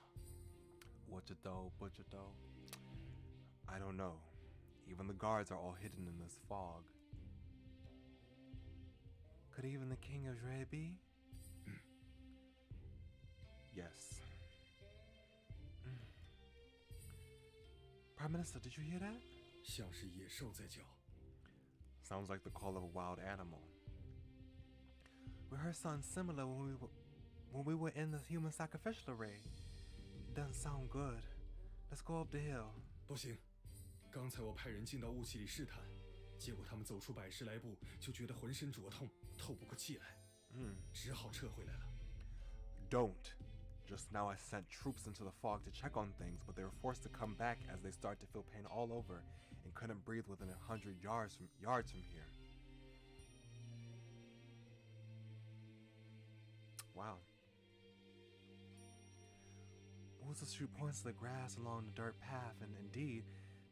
Butcherdo. I don't know. Even the guards are all hidden in this fog. Could even the king of Jue be? Yes. Prime Minister, did you hear that? 像是野兽在叫。 Sounds like the call of a wild animal. We heard something similar when we were in the human sacrificial array. It doesn't sound good. Let's go up the hill. 不行，刚才我派人进到雾气里试探，结果他们走出100来步，就觉得浑身灼痛，透不过气来，只好撤回来了。 Don't. Just now I sent troops into the fog to check on things, but they were forced to come back as they started to feel pain all over and couldn't breathe within 100 yards from here. Wow. Wu Zishu points to the grass along the dirt path, and indeed,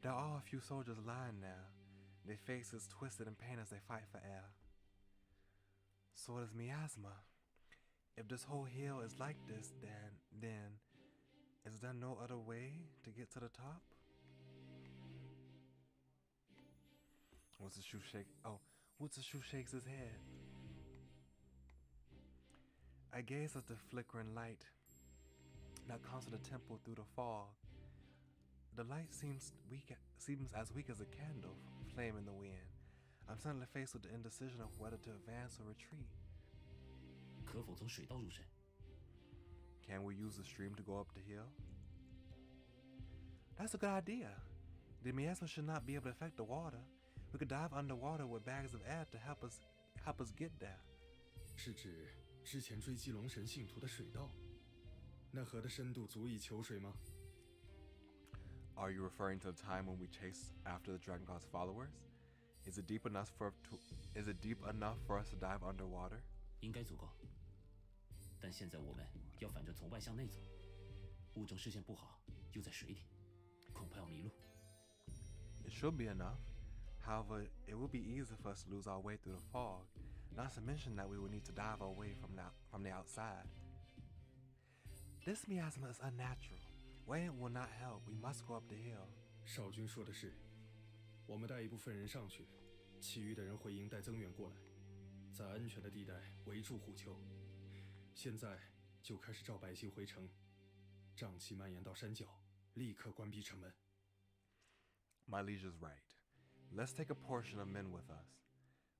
there are a few soldiers lying there, their faces twisted in pain as they fight for air. So it is miasma. If this whole hill is like this, then is there no other way to get to the top? Wu Zishu shakes his head. I gaze at the flickering light that comes to the temple through the fog. The light seems as weak as a candle, flame in the wind. I'm suddenly faced with the indecision of whether to advance or retreat. 可否从水道入山？ Can we use the stream to go up the hill? That's a good idea. The miasma should not be able to affect the water. We could dive underwater with bags of air to help us get there. 是指之前追击龙神信徒的水道？那河的深度足以求水吗？ Are you referring to the time when we chased after the Dragon God's followers? Is it deep enough for us to dive underwater? 应该足够。但现在我们要反着从外向内走，物证视线不好，又在水里，恐怕要迷路。It should be enough. However, it would be easy for us to lose our way through the fog, not to mention that we would need to dive our way from the outside. This miasma is unnatural. Weighing will not help. We must go up the hill. 少君说的是，我们带一部分人上去，其余的人会营带增援过来，在安全的地带围住虎丘。现在就开始召百姓回城，瘴气蔓延到山脚，立刻关闭城门。My liege is right. Let's take a portion of men with us.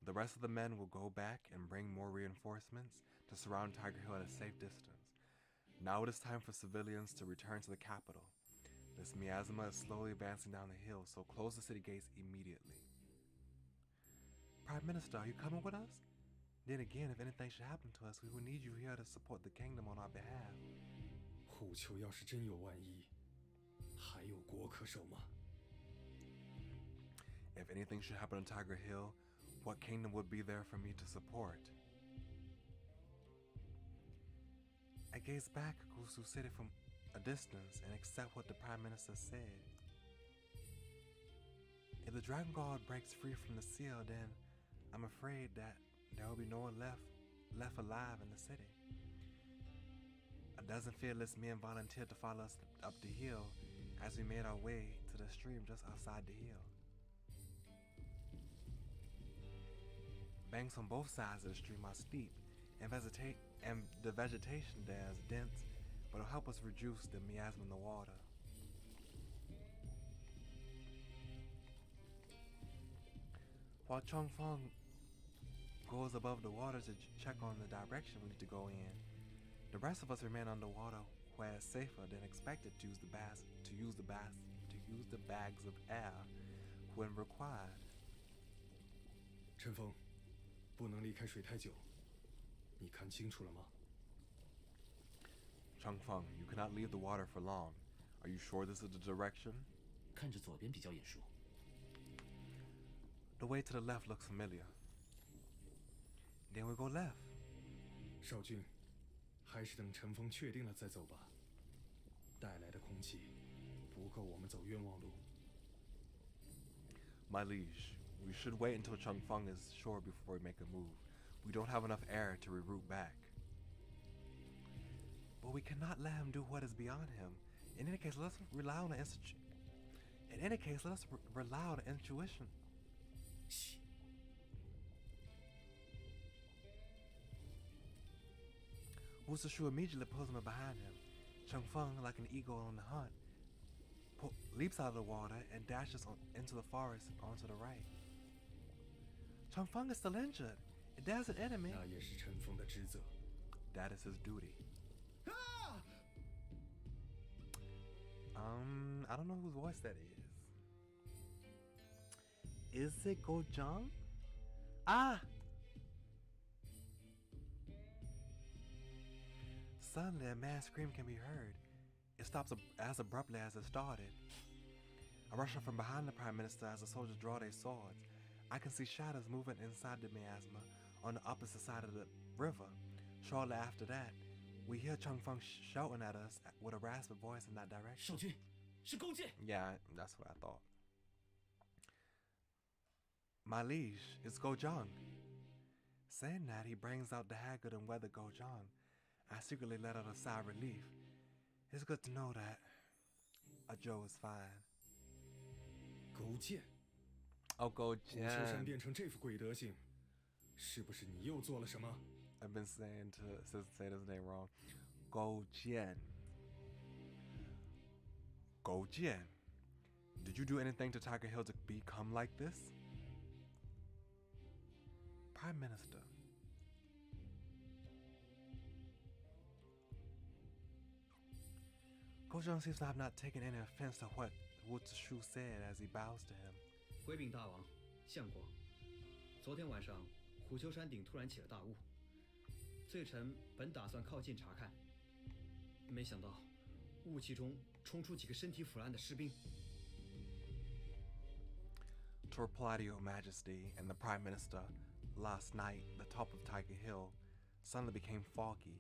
The rest of the men will go back and bring more reinforcements to surround Tiger Hill at a safe distance. Now it is time for civilians to return to the capital. This miasma is slowly advancing down the hill, so close the city gates immediately. Prime Minister, are you coming with us? Then again, if anything should happen to us, we will need you here to support the kingdom on our behalf. 虎丘要是真有万一，还有国可守吗？ If anything should happen on Tiger Hill, what kingdom would be there for me to support? I gazed back at Gusu City from a distance and accept what the Prime Minister said. If the Dragon Guard breaks free from the seal, then I'm afraid that there will be no one left alive in the city. A dozen fearless men volunteered to follow us up the hill as we made our way to the stream just outside the hill. Banks on both sides of the stream are steep, and the vegetation there is dense, but it'll help us reduce the miasma in the water. While Chong Fong goes above the water to check on the direction we need to go in, the rest of us remain underwater where it's safer than expected to use the bags of air when required. 陈峰，不能离开水太久。你看清楚了吗？ Changfeng, you cannot leave the water for long. Are you sure this is the direction? 看着左边比较眼熟。 The way to the left looks familiar. Then we go left. 少君，还是等陈峰确定了再走吧。带来的空气不够我们走冤枉路。 My liege, we should wait until Changfeng is sure before we make a move. We don't have enough air to reroute back. But we cannot let him do what is beyond him. In any case, let's rely on the intuition. Shh. Wu Zishu immediately pulls him behind him. Changfeng, like an eagle on the hunt, leaps out of the water and dashes into the forest onto the right. Changfeng is still injured. There's an enemy. 那也是陈峰的职责。 That is his duty. I don't know whose voice that is. Is it Gojang? Ah! Suddenly, a man's scream can be heard. It stops as abruptly as it started. I rush up from behind the Prime Minister as the soldiers draw their swords. I can see shadows moving inside the miasma on the opposite side of the river. Shortly after that, we hear Changfeng shouting at us with a raspy voice in that direction. 少君，是勾践。 Yeah, that's what I thought. My liege, it's Gojang. Saying that, he brings out the haggard and weathered Gojang. I secretly let out a sigh of relief. It's good to know that Joe is fine. 勾践， Oh, 虎丘山 Gojang. 变成这副鬼德行，是不是你又做了什么？ I've been saying to say his name wrong. Gojang. Gojang. Did you do anything to Tiger Hill to become like this? Prime Minister. Gojang seems to have not taken any offense to what Wu Zishu said as he bows to him. 回禀大王、相国，昨天晚上虎丘山顶突然起了大雾，罪臣本打算靠近查看，没想到雾气中冲出几个身体腐烂的士兵。 To reply to your majesty and the prime minister, last night the top of Tiger Hill suddenly became foggy.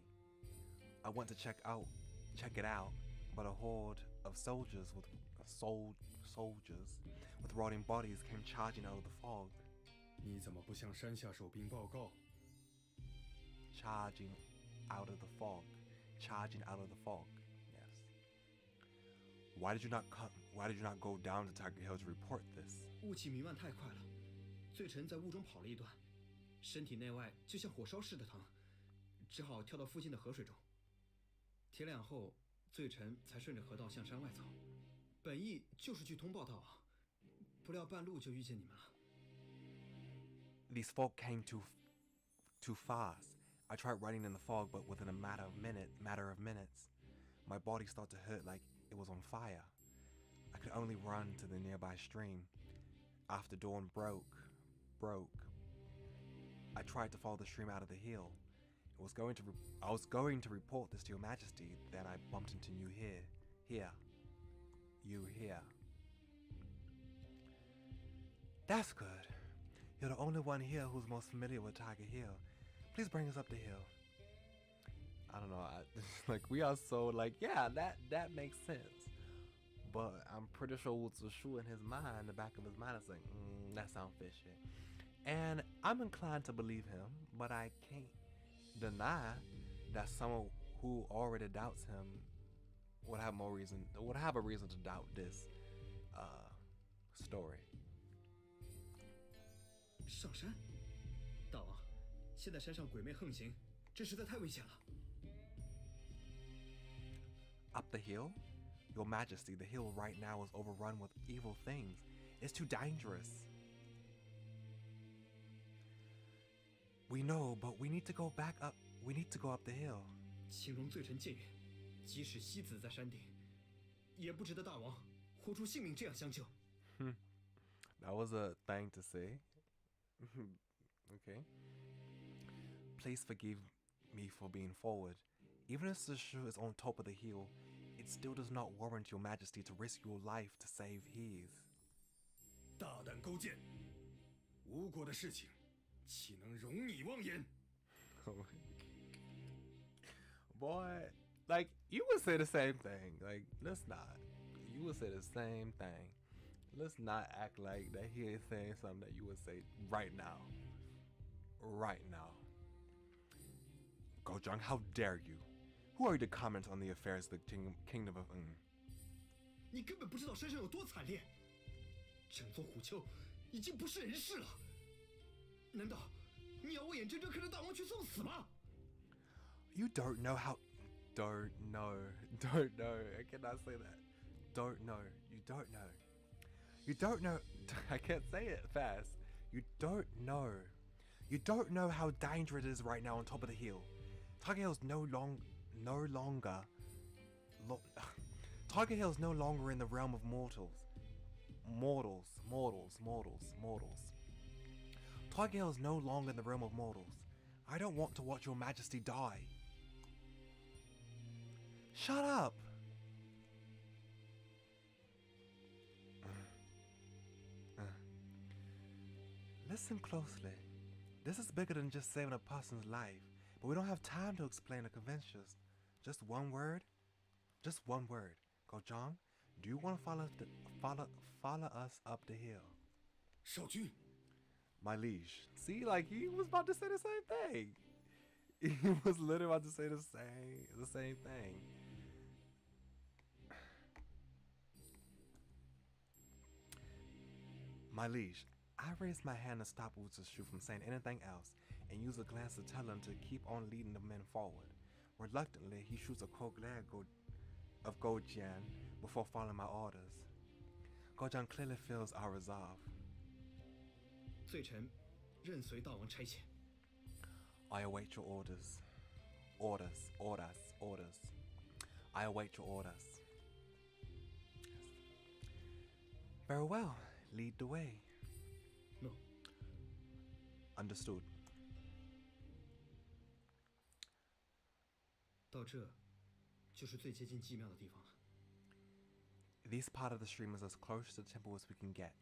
I went to check it out, but a horde of soldiers with rotting bodies came charging out of the fog. 你怎么不向山下守兵报告？ Charging out of the fog. Charging out of the fog. Yes. Why did you not go down to Tiger Hill to report this? 雾气弥漫太快了，罪臣在雾中跑了一段，身体内外就像火烧似的疼，只好跳到附近的河水中。天亮后，罪臣才顺着河道向山外走，本意就是去通报大王，不料半路就遇见你们了。These fog came too fast. I tried running in the fog, but within a matter of minutes, my body started to hurt like it was on fire. I could only run to the nearby stream. After dawn broke, I tried to follow the stream out of the hill. I was going to report this to your majesty, then I bumped into you here. That's good. You're the only one here who's most familiar with Tiger Hill. Please bring us up the hill. I don't know. Like, we are so like, yeah, that makes sense. But I'm pretty sure Woods was Shu in his mind, in the back of his mind, is like, that sounds fishy. And I'm inclined to believe him, but I can't deny that someone who already doubts him would have a reason to doubt this story. 上山，大王，现在山上鬼魅横行，这实在太危险了。Up the hill? Your Majesty, the hill right now is overrun with evil things. It's too dangerous. We know, but we need to go back up. We need to go up the hill. 形容罪臣僭越，即使西子在山顶，也不值得大王豁出性命这样相救。That was a thing to say. Okay. Please forgive me for being forward. Even if the Shu is on top of the hill, it still does not warrant your majesty to risk your life to save his. 大胆勾践，吴国的事情，岂能容你妄言？ Boy, like, you would say the same thing. Like, let's not. You would say the same thing. Let's not act like that he is saying something that you would say right now. Right now. Gojang, how dare you? Who are you to comment on the affairs of the kingdom of En? 你根本不知道山上有多惨烈，整座虎丘已经不是人事了。难道你要我眼睁睁看着大王去送死吗？ You don't know how. Don't know. I cannot say that. Don't know. You don't know. You don't know. I can't say it fast. You don't know. You don't know how dangerous it is right now on top of the hill. Tiger Hill's no longer. Tiger Hill's no longer in the realm of mortals. Mortals. Tiger Hill's no longer in the realm of mortals. I don't want to watch your majesty die. Shut up! Listen closely. This is bigger than just saving a person's life, but we don't have time to explain the conventions. Just one word? Just one word. Gojang, do you want to follow us up the hill? 少君， My liege. See, like, he was about to say the same thing. He was literally about to say the same thing. My liege, I raised my hand to stop Woods' Shu from saying anything else and use a glance to tell him to keep on leading the men forward. Reluctantly, he shoots a cold glare of Gojian before following my orders. Gojian clearly feels our resolve. 罪臣任随大王差遣。 I await your orders. Orders. I await your orders. Very well. Lead the way. No. Understood. 到这，就是最接近祭庙的地方了。 This part of the stream is as close to the temple as we can get.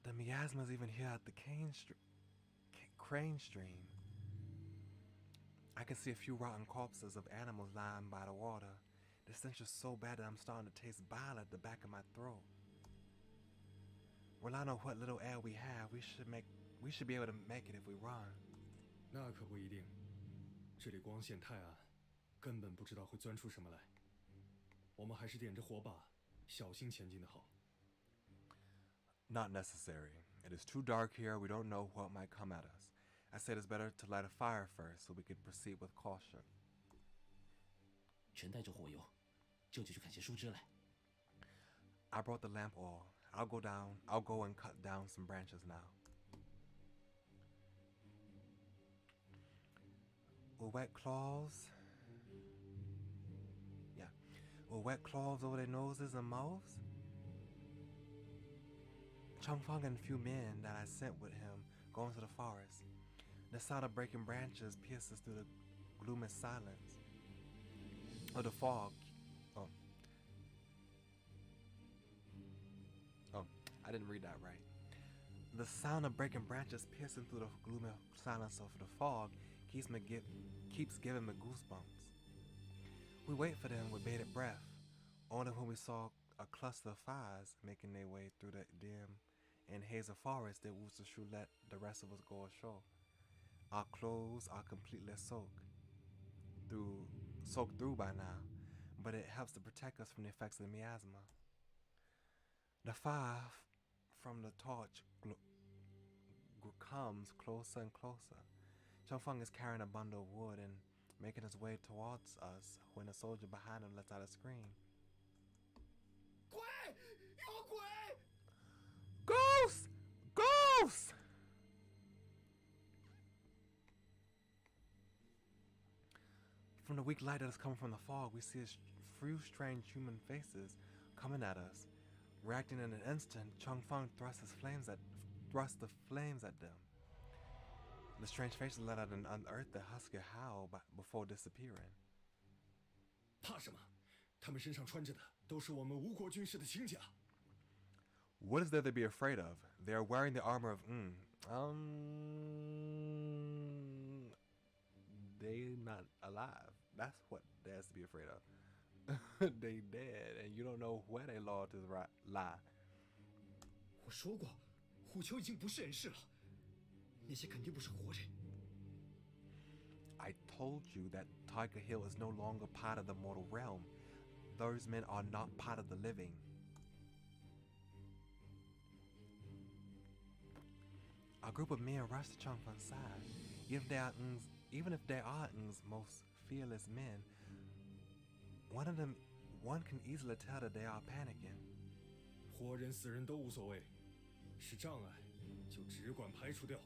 The miasma is even here at the crane stream. I can see a few rotten corpses of animals lying by the water. The stench is so bad that I'm starting to taste bile at the back of my throat. Relying on what little air we have, we should be able to make it if we run. 那可不一定，这里光线太暗，根本不知道会钻出什么来。我们还是点着火把，小心前进的好。Not necessary. It is too dark here. We don't know what might come at us. I said it's better to light a fire first, so we can proceed with caution. 全带着火油，这就去砍些树枝来。I brought the lamp oil. I'll go and cut down some branches now. With wet cloths. Yeah. With wet cloths over their noses and mouths. Changfeng and a few men that I sent with him go into the forest. The sound of breaking branches pierces through the gloomy silence of the fog. I didn't read that right. The sound of breaking branches piercing through the gloomy silence of the fog keeps giving me goosebumps. We wait for them with bated breath, only when we saw a cluster of fires making their way through the dim and hazy forest that Wu Zishu let the rest of us go ashore. Our clothes are completely soaked through by now, but it helps to protect us from the effects of the miasma. The fire from the torch comes closer and closer. Changfeng is carrying a bundle of wood and making his way towards us when a soldier behind him lets out a scream. Ghost! Ghost! From the weak light that is coming from the fog, we see a few strange human faces coming at us. Reacting in an instant, Changfeng thrusts the flames at them. The strange faces let out an unearthly husky howl before disappearing. 怕什么？他们身上穿着的都是我们吴国军士的轻甲。What is there to be afraid of? They are wearing the armor of they not alive. That's what there's to be afraid of. They dead, and you don't know where they loyalties lie. 我说过，虎丘已经不是人世了，那些肯定不是活人。I told you that Tiger Hill is no longer part of the mortal realm. Those men are not part of the living. A group of men rush to Changfeng's side. Even if they are Ng's most fearless men, one can easily tell that they are panicking. 活人死人都无所谓，是障碍就只管排除掉。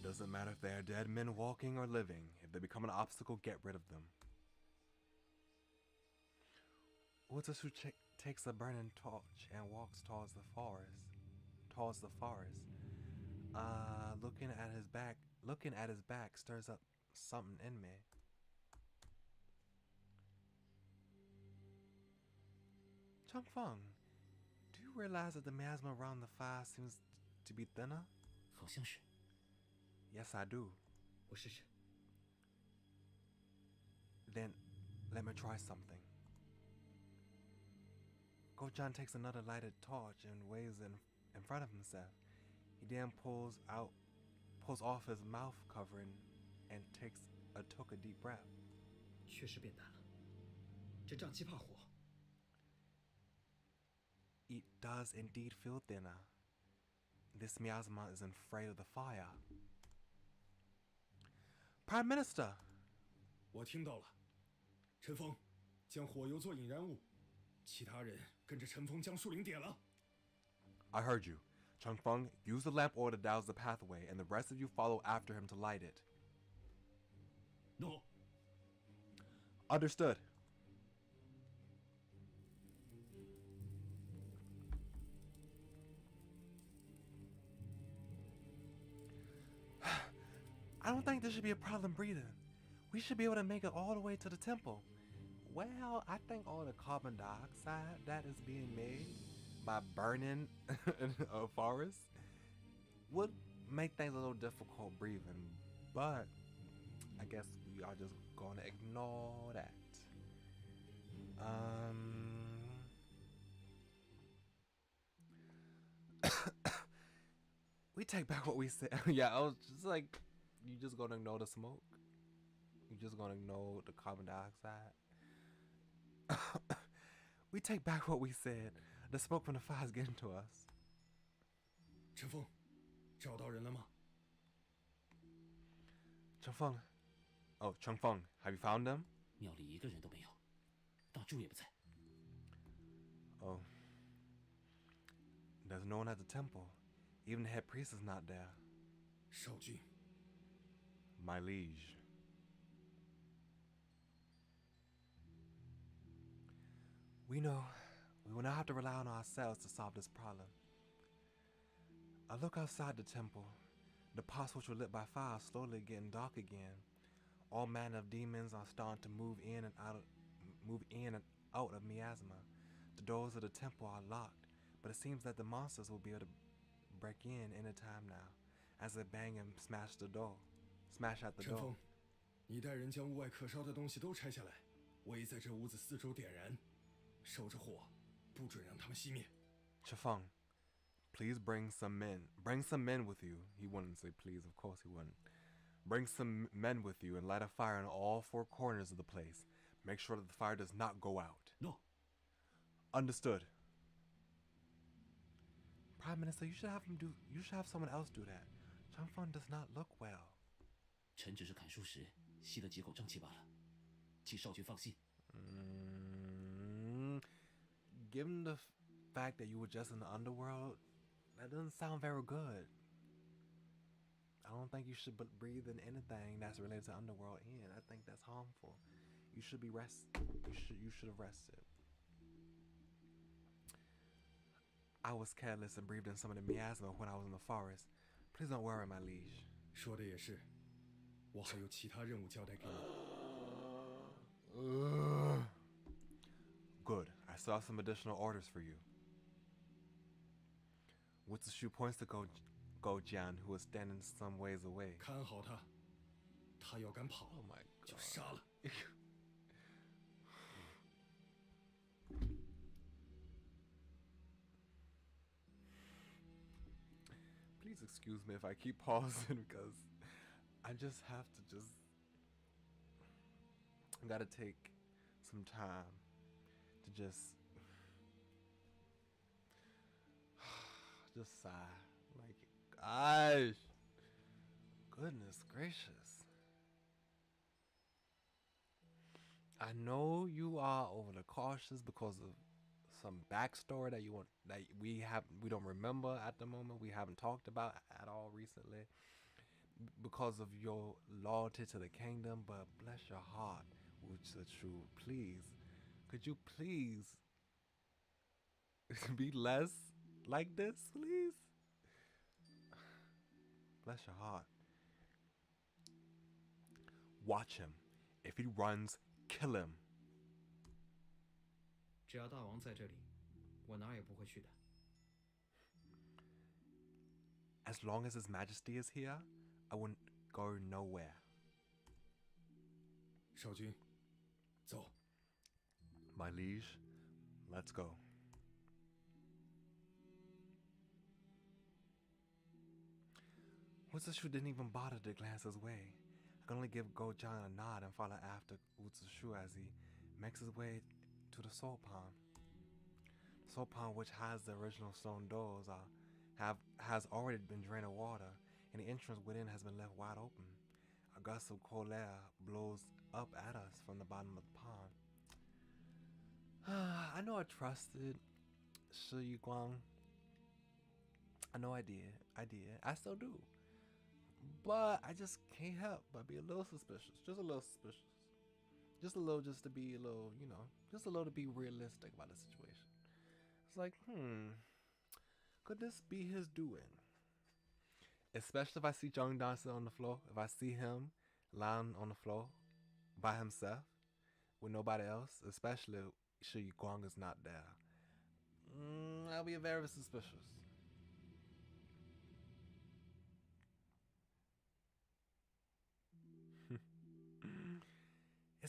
Doesn't matter if they are dead men walking or living. If they become an obstacle, get rid of them. Wu Zishu takes a burning torch and walks towards the forest. Looking at his back stirs up something in me. Changfeng, do you realize that the miasma around the fire seems to be thinner? 好像是。 Yes, I do. 我试试。 Then, let me try something. Gojan takes another lighted torch and waves it in front of himself. He then pulls off his mouth covering and took a deep breath. 确实变淡了，这瘴气怕火。 It does indeed feel thinner. This miasma is afraid of the fire. Prime Minister! 我听到了，陈峰，将火油做引燃物，其他人跟着陈峰将树林点了。 I heard you. Changfeng, use the lamp oil to douse the pathway, and the rest of you follow after him to light it. No. Understood. I don't think there should be a problem breathing. We should be able to make it all the way to the temple. Well, I think all the carbon dioxide that is being made by burning a forest would make things a little difficult breathing. But I guess we are just gonna ignore that. We take back what we said. Yeah, I was just like, you just gonna ignore the smoke? You just gonna ignore the carbon dioxide? We take back what we said. The smoke from the fire is getting to us. 陈峰，找到人了吗？ Chengfeng. Oh, Chengfeng, have you found them? 庙里一个人都没有，大柱也不在。Oh. There's no one at the temple. Even the head priest is not there. 少君， My liege. We know we will not have to rely on ourselves to solve this problem. I look outside the temple. The pots which were lit by fire are slowly getting dark again. All manner of demons are starting to move in and out of miasma. The doors of the temple are locked, but it seems that the monsters will be able to break in any time now, as they bang and smash at the door. 陈峰，你带人将屋外可烧的东西都拆下来，围在这屋子四周点燃，守着火，不准让他们熄灭。 Chafeng, please bring some men. Bring some men with you. He wouldn't say please, of course he wouldn't. Bring some men with you and light a fire in all four corners of the place. Make sure that the fire does not go out. No. Understood. Prime Minister, you should have someone else do that. Changfeng does not look well. 臣只是砍树时吸了几口瘴气罢了，请少君放心。Given the fact that you were just in the underworld, that doesn't sound very good. I don't think you should breathe in anything that's related to underworld in. I think that's harmful. You should be you should have rested. I was careless and breathed in some of the miasma when I was in the forest. Please don't worry, my liege. 说的也是，我还有其他任务交代给你。 Good. I still have some additional orders for you. What's the shoe points to Gojian, who is standing some ways away. 看好他，他要敢跑， Oh my 就 god. 杀了。 Please excuse me if I keep pausing because I just have to I gotta take some time to just sigh. Like, gosh, goodness gracious. I know you are overly cautious because of some backstory that we don't remember at the moment. We haven't talked about at all recently because of your loyalty to the kingdom. But bless your heart, Wuchachu, please, could you please be less like this, please? Bless your heart. Watch him. If he runs, kill him. 只要大王在这里，我哪儿也不会去的。 As long as His Majesty is here, I wouldn't go nowhere. 少君，走。 My liege, let's go. Wutsushu didn't even bother to glance his way. I can only give Gojian a nod and follow after Wutsushu as he makes his way to the soul pond. The soul pond, which has the original stone doors, has already been drained of water, and the entrance within has been left wide open. A gust of cold air blows up at us from the bottom of the pond. I know I trusted Shi Guang. I know I did. I still do. But I just can't help but be a little suspicious. Just a little suspicious. Just a little, just to be a little, just a little to be realistic about the situation. It's like, could this be his doing? Especially if I see Zhang Dan sit on the floor. If I see him lying on the floor by himself with nobody else, especially Shi Guang is not there. I'll be very suspicious.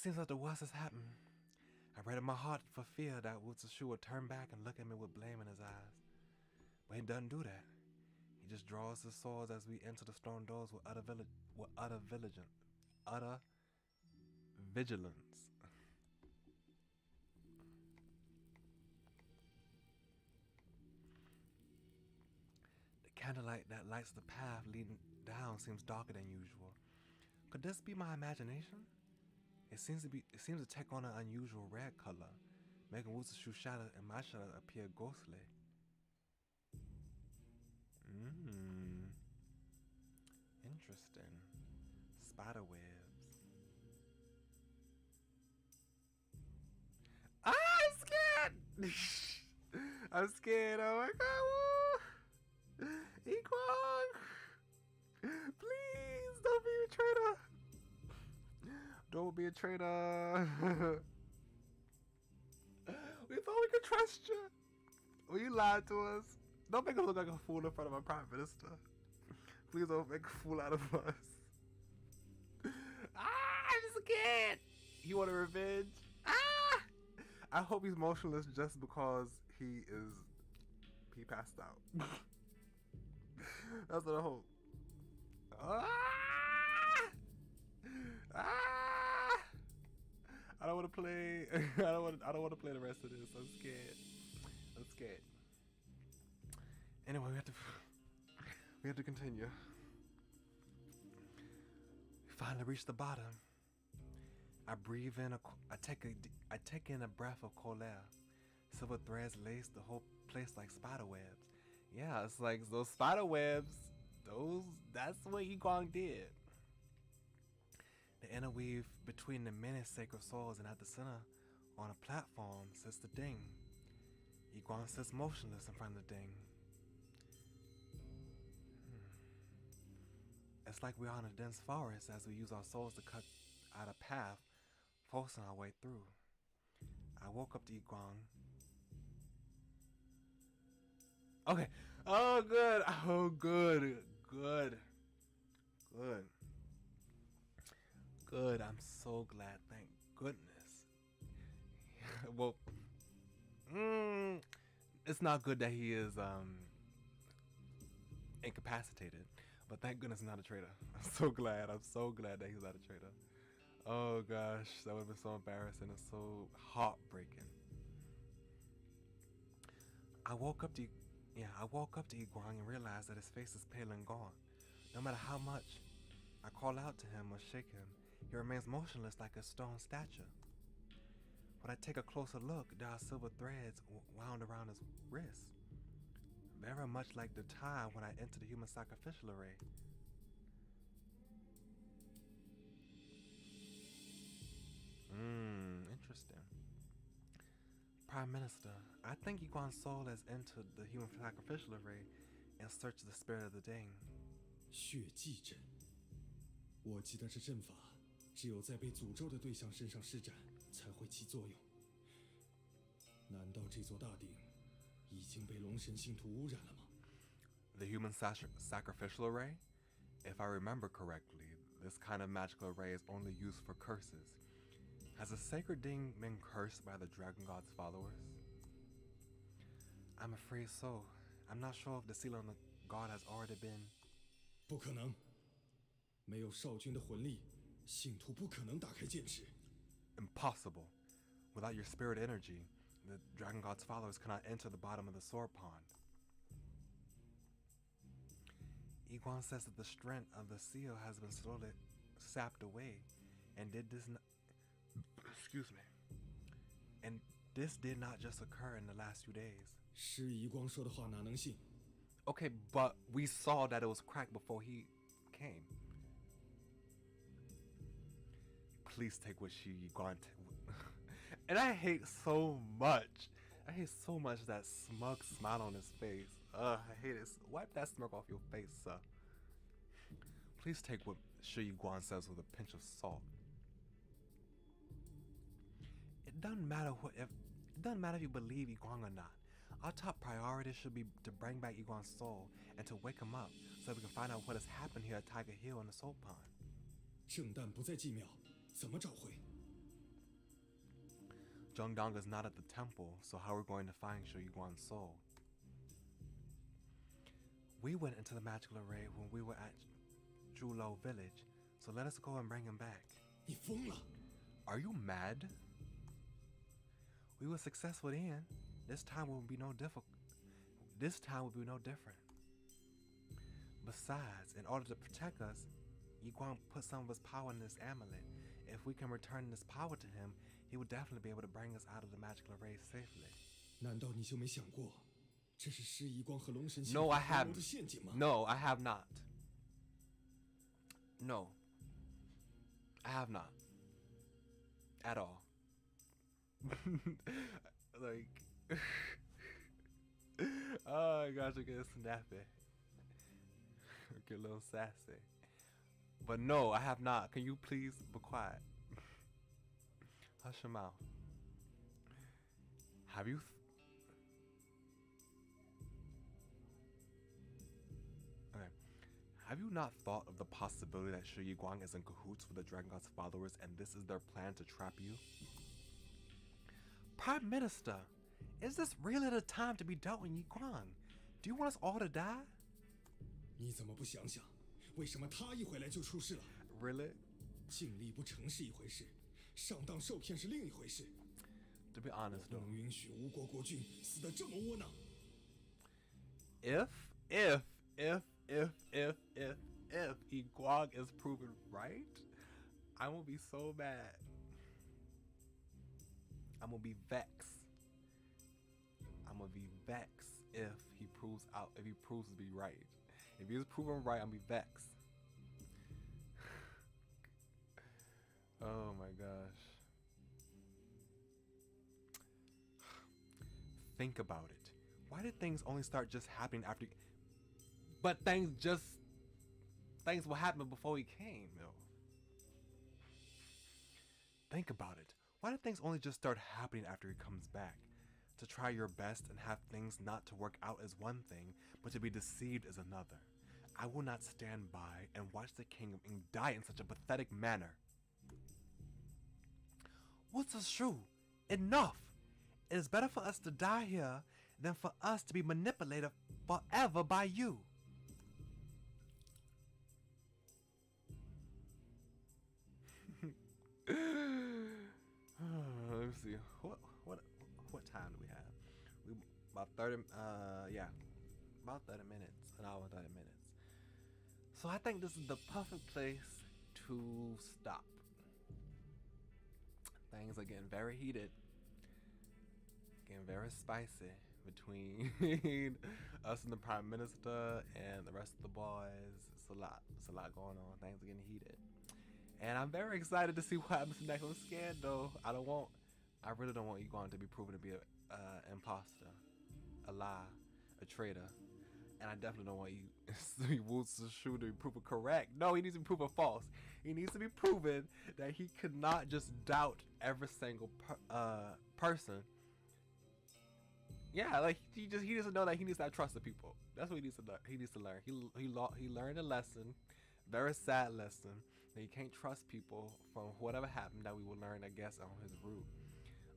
It seems like the worst has happened. I read in my heart for fear that Wu Zishu would turn back and look at me with blame in his eyes. But he doesn't do that. He just draws his swords as we enter the stone doors with utter vigilance. The candlelight that lights the path leading down seems darker than usual. Could this be my imagination? It seems to take on an unusual red color, making Wu Zishu's shadow and my shadow appear ghostly. Interesting. Spider webs. Ah, I'm scared! I'm scared, oh my god, woo! Equan! Please, don't be a traitor! Don't be a traitor! We thought we could trust you! Well, you lied to us. Don't make us look like a fool in front of our Prime Minister. Please don't make a fool out of us. I'm scared! He wanted revenge. I hope he's motionless just because he passed out. That's what I hope. I don't want to play. I don't want to play the rest of this. I'm scared. Anyway, we have to continue. We finally reached the bottom. I breathe in. I take in a breath of cold air. Silver threads lace the whole place like spider webs. Yeah, it's like those spider webs. That's what Yiguang did. The interweave between the many sacred souls, and at the center, on a platform, sits the Ding. Yiguang sits motionless in front of the Ding. It's like we're in a dense forest as we use our souls to cut out a path, forcing our way through. I woke up to Yiguang. Okay. Oh, good. Oh, good. Good. I'm so glad. Thank goodness. Well, it's not good that he is incapacitated, but thank goodness he's not a traitor. I'm so glad that he's not a traitor. Oh gosh, that would have been so embarrassing and so heartbreaking. I woke up to Yiguang and realized that his face is pale and gaunt. No matter how much I call out to him or shake him, he remains motionless like a stone statue. When I take a closer look, there are silver threads wound around his wrist, very much like the time when I entered the human sacrificial array. Interesting. Prime Minister, I think Yiguang's soul has entered the human sacrificial array in search of the spirit of the Ding. 血祭阵，我记得这阵法只有在被诅咒的对象身上施展才会起作用。难道这座大鼎已经被龙神信徒污染了吗？ The human sacrificial array? If I remember correctly, this kind of magical array is only used for curses. Has the sacred Ding been cursed by the Dragon God's followers? I'm afraid so. I'm not sure if the seal on the god has already been... 不可能，没有少君的魂力，信徒不可能打开剑池。 Impossible. Without your spirit energy, the Dragon God's followers cannot enter the bottom of the sword pond. Yiguang says that the strength of the seal has been slowly sapped away, and this did not just occur in the last few days. 是遗光说的话哪能信？ Okay, but we saw that it was cracked before he came. Please take what Yiguang and I hate so much that smug smile on his face. I hate it. Wipe that smirk off your face, sir. Please take what Shi Yiguang says with a pinch of salt. It doesn't matter if you believe Yiguang or not. Our top priority should be to bring back Yiguang's soul and to wake him up so we can find out what has happened here at Tiger Hill in the Soul Pond. 圣诞不在祭庙，怎么找回？ Zhongdong is not at the temple, so how are we going to find Shu Yiguan's soul? We went into the magical array when we were at Zhulo village, so let us go and bring him back. 你疯了！ Are you mad? We were successful then. This time will be no different. Besides, in order to protect us, Yiguan put some of his power in this amulet. If we can return this power to him, he will definitely be able to bring us out of the magical array safely. 难道你就没想过，这是施遗光和龙神 No, I 合 have 谋的陷阱吗？ No, I have not. No, I have not. At all. Like, oh my gosh, I get snappy. I get a little sassy. But no, I have not. Can you please be quiet? Hush your mouth. Have you? Okay. Have you not thought of the possibility that Shi Yiguang is in cahoots with the Dragon God's followers and this is their plan to trap you? Prime Minister, is this really the time to be dealt with Yiguang? Do you want us all to die? 你怎么不想想，为什么他一回来就出事了？ Really? 尽力不成是一回事，上当受骗是另一回事。 To be honest 不 though, 能允许吴国国君死得这么窝囊。 if Yiguang is proven right, I'm gonna be so mad. I'm gonna be vexed. I'm gonna be vexed if he proves to be right. If he's proven right, I'm gonna be vexed. Oh my gosh. Think about it. Why did things only start just happening after? But things will happen before he came, though. Think about it. Why did things only just start happening after he comes back? To try your best and have things not to work out is one thing, but to be deceived is another. I will not stand by and watch the king die in such a pathetic manner. What's a shrew? Enough! It is better for us to die here than for us to be manipulated forever by you. Let me see. What time do we have? About 30. About 30 minutes. An hour and 30 minutes. So I think this is the perfect place to stop. Things are getting very heated, getting very spicy between us and the Prime Minister and the rest of the boys. It's a lot going on. Things are getting heated. And I'm very excited to see what happens next. I'm scared though. I really don't want Yiguang to be proven to be an imposter, a lie, a traitor. And I definitely don't want Wu Zishu to be proven correct. No, he needs to be proven false. He needs to be proven that he could not just doubt every single person. Yeah, like he needs to know that he needs to have trust in people. That's what he needs to learn. He needs to learn. He learned a lesson, very sad lesson, that he can't trust people from whatever happened that we will learn, I guess, on his route.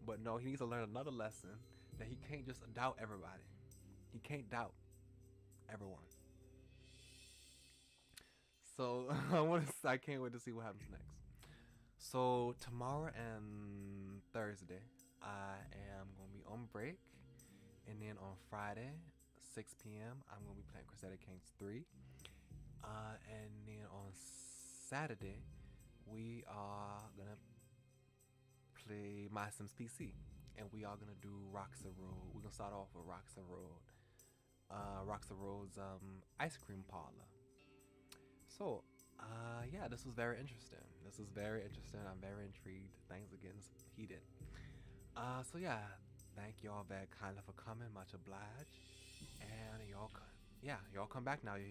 But no, he needs to learn another lesson that he can't just doubt everybody. He can't doubt everyone. So I can't wait to see what happens next. So tomorrow and Thursday, I am gonna be on break, and then on Friday, 6 p.m., I'm gonna be playing Crusader Kings 3. And then on Saturday, we are gonna play My Sims PC, and we are gonna do Roxa Road. We're gonna start off with Roxa Road. Roxa Road's ice cream parlor. So, yeah, this was very interesting. I'm very intrigued. Things are getting heated. So yeah, thank y'all very kindly for coming. Much obliged. And y'all come back now.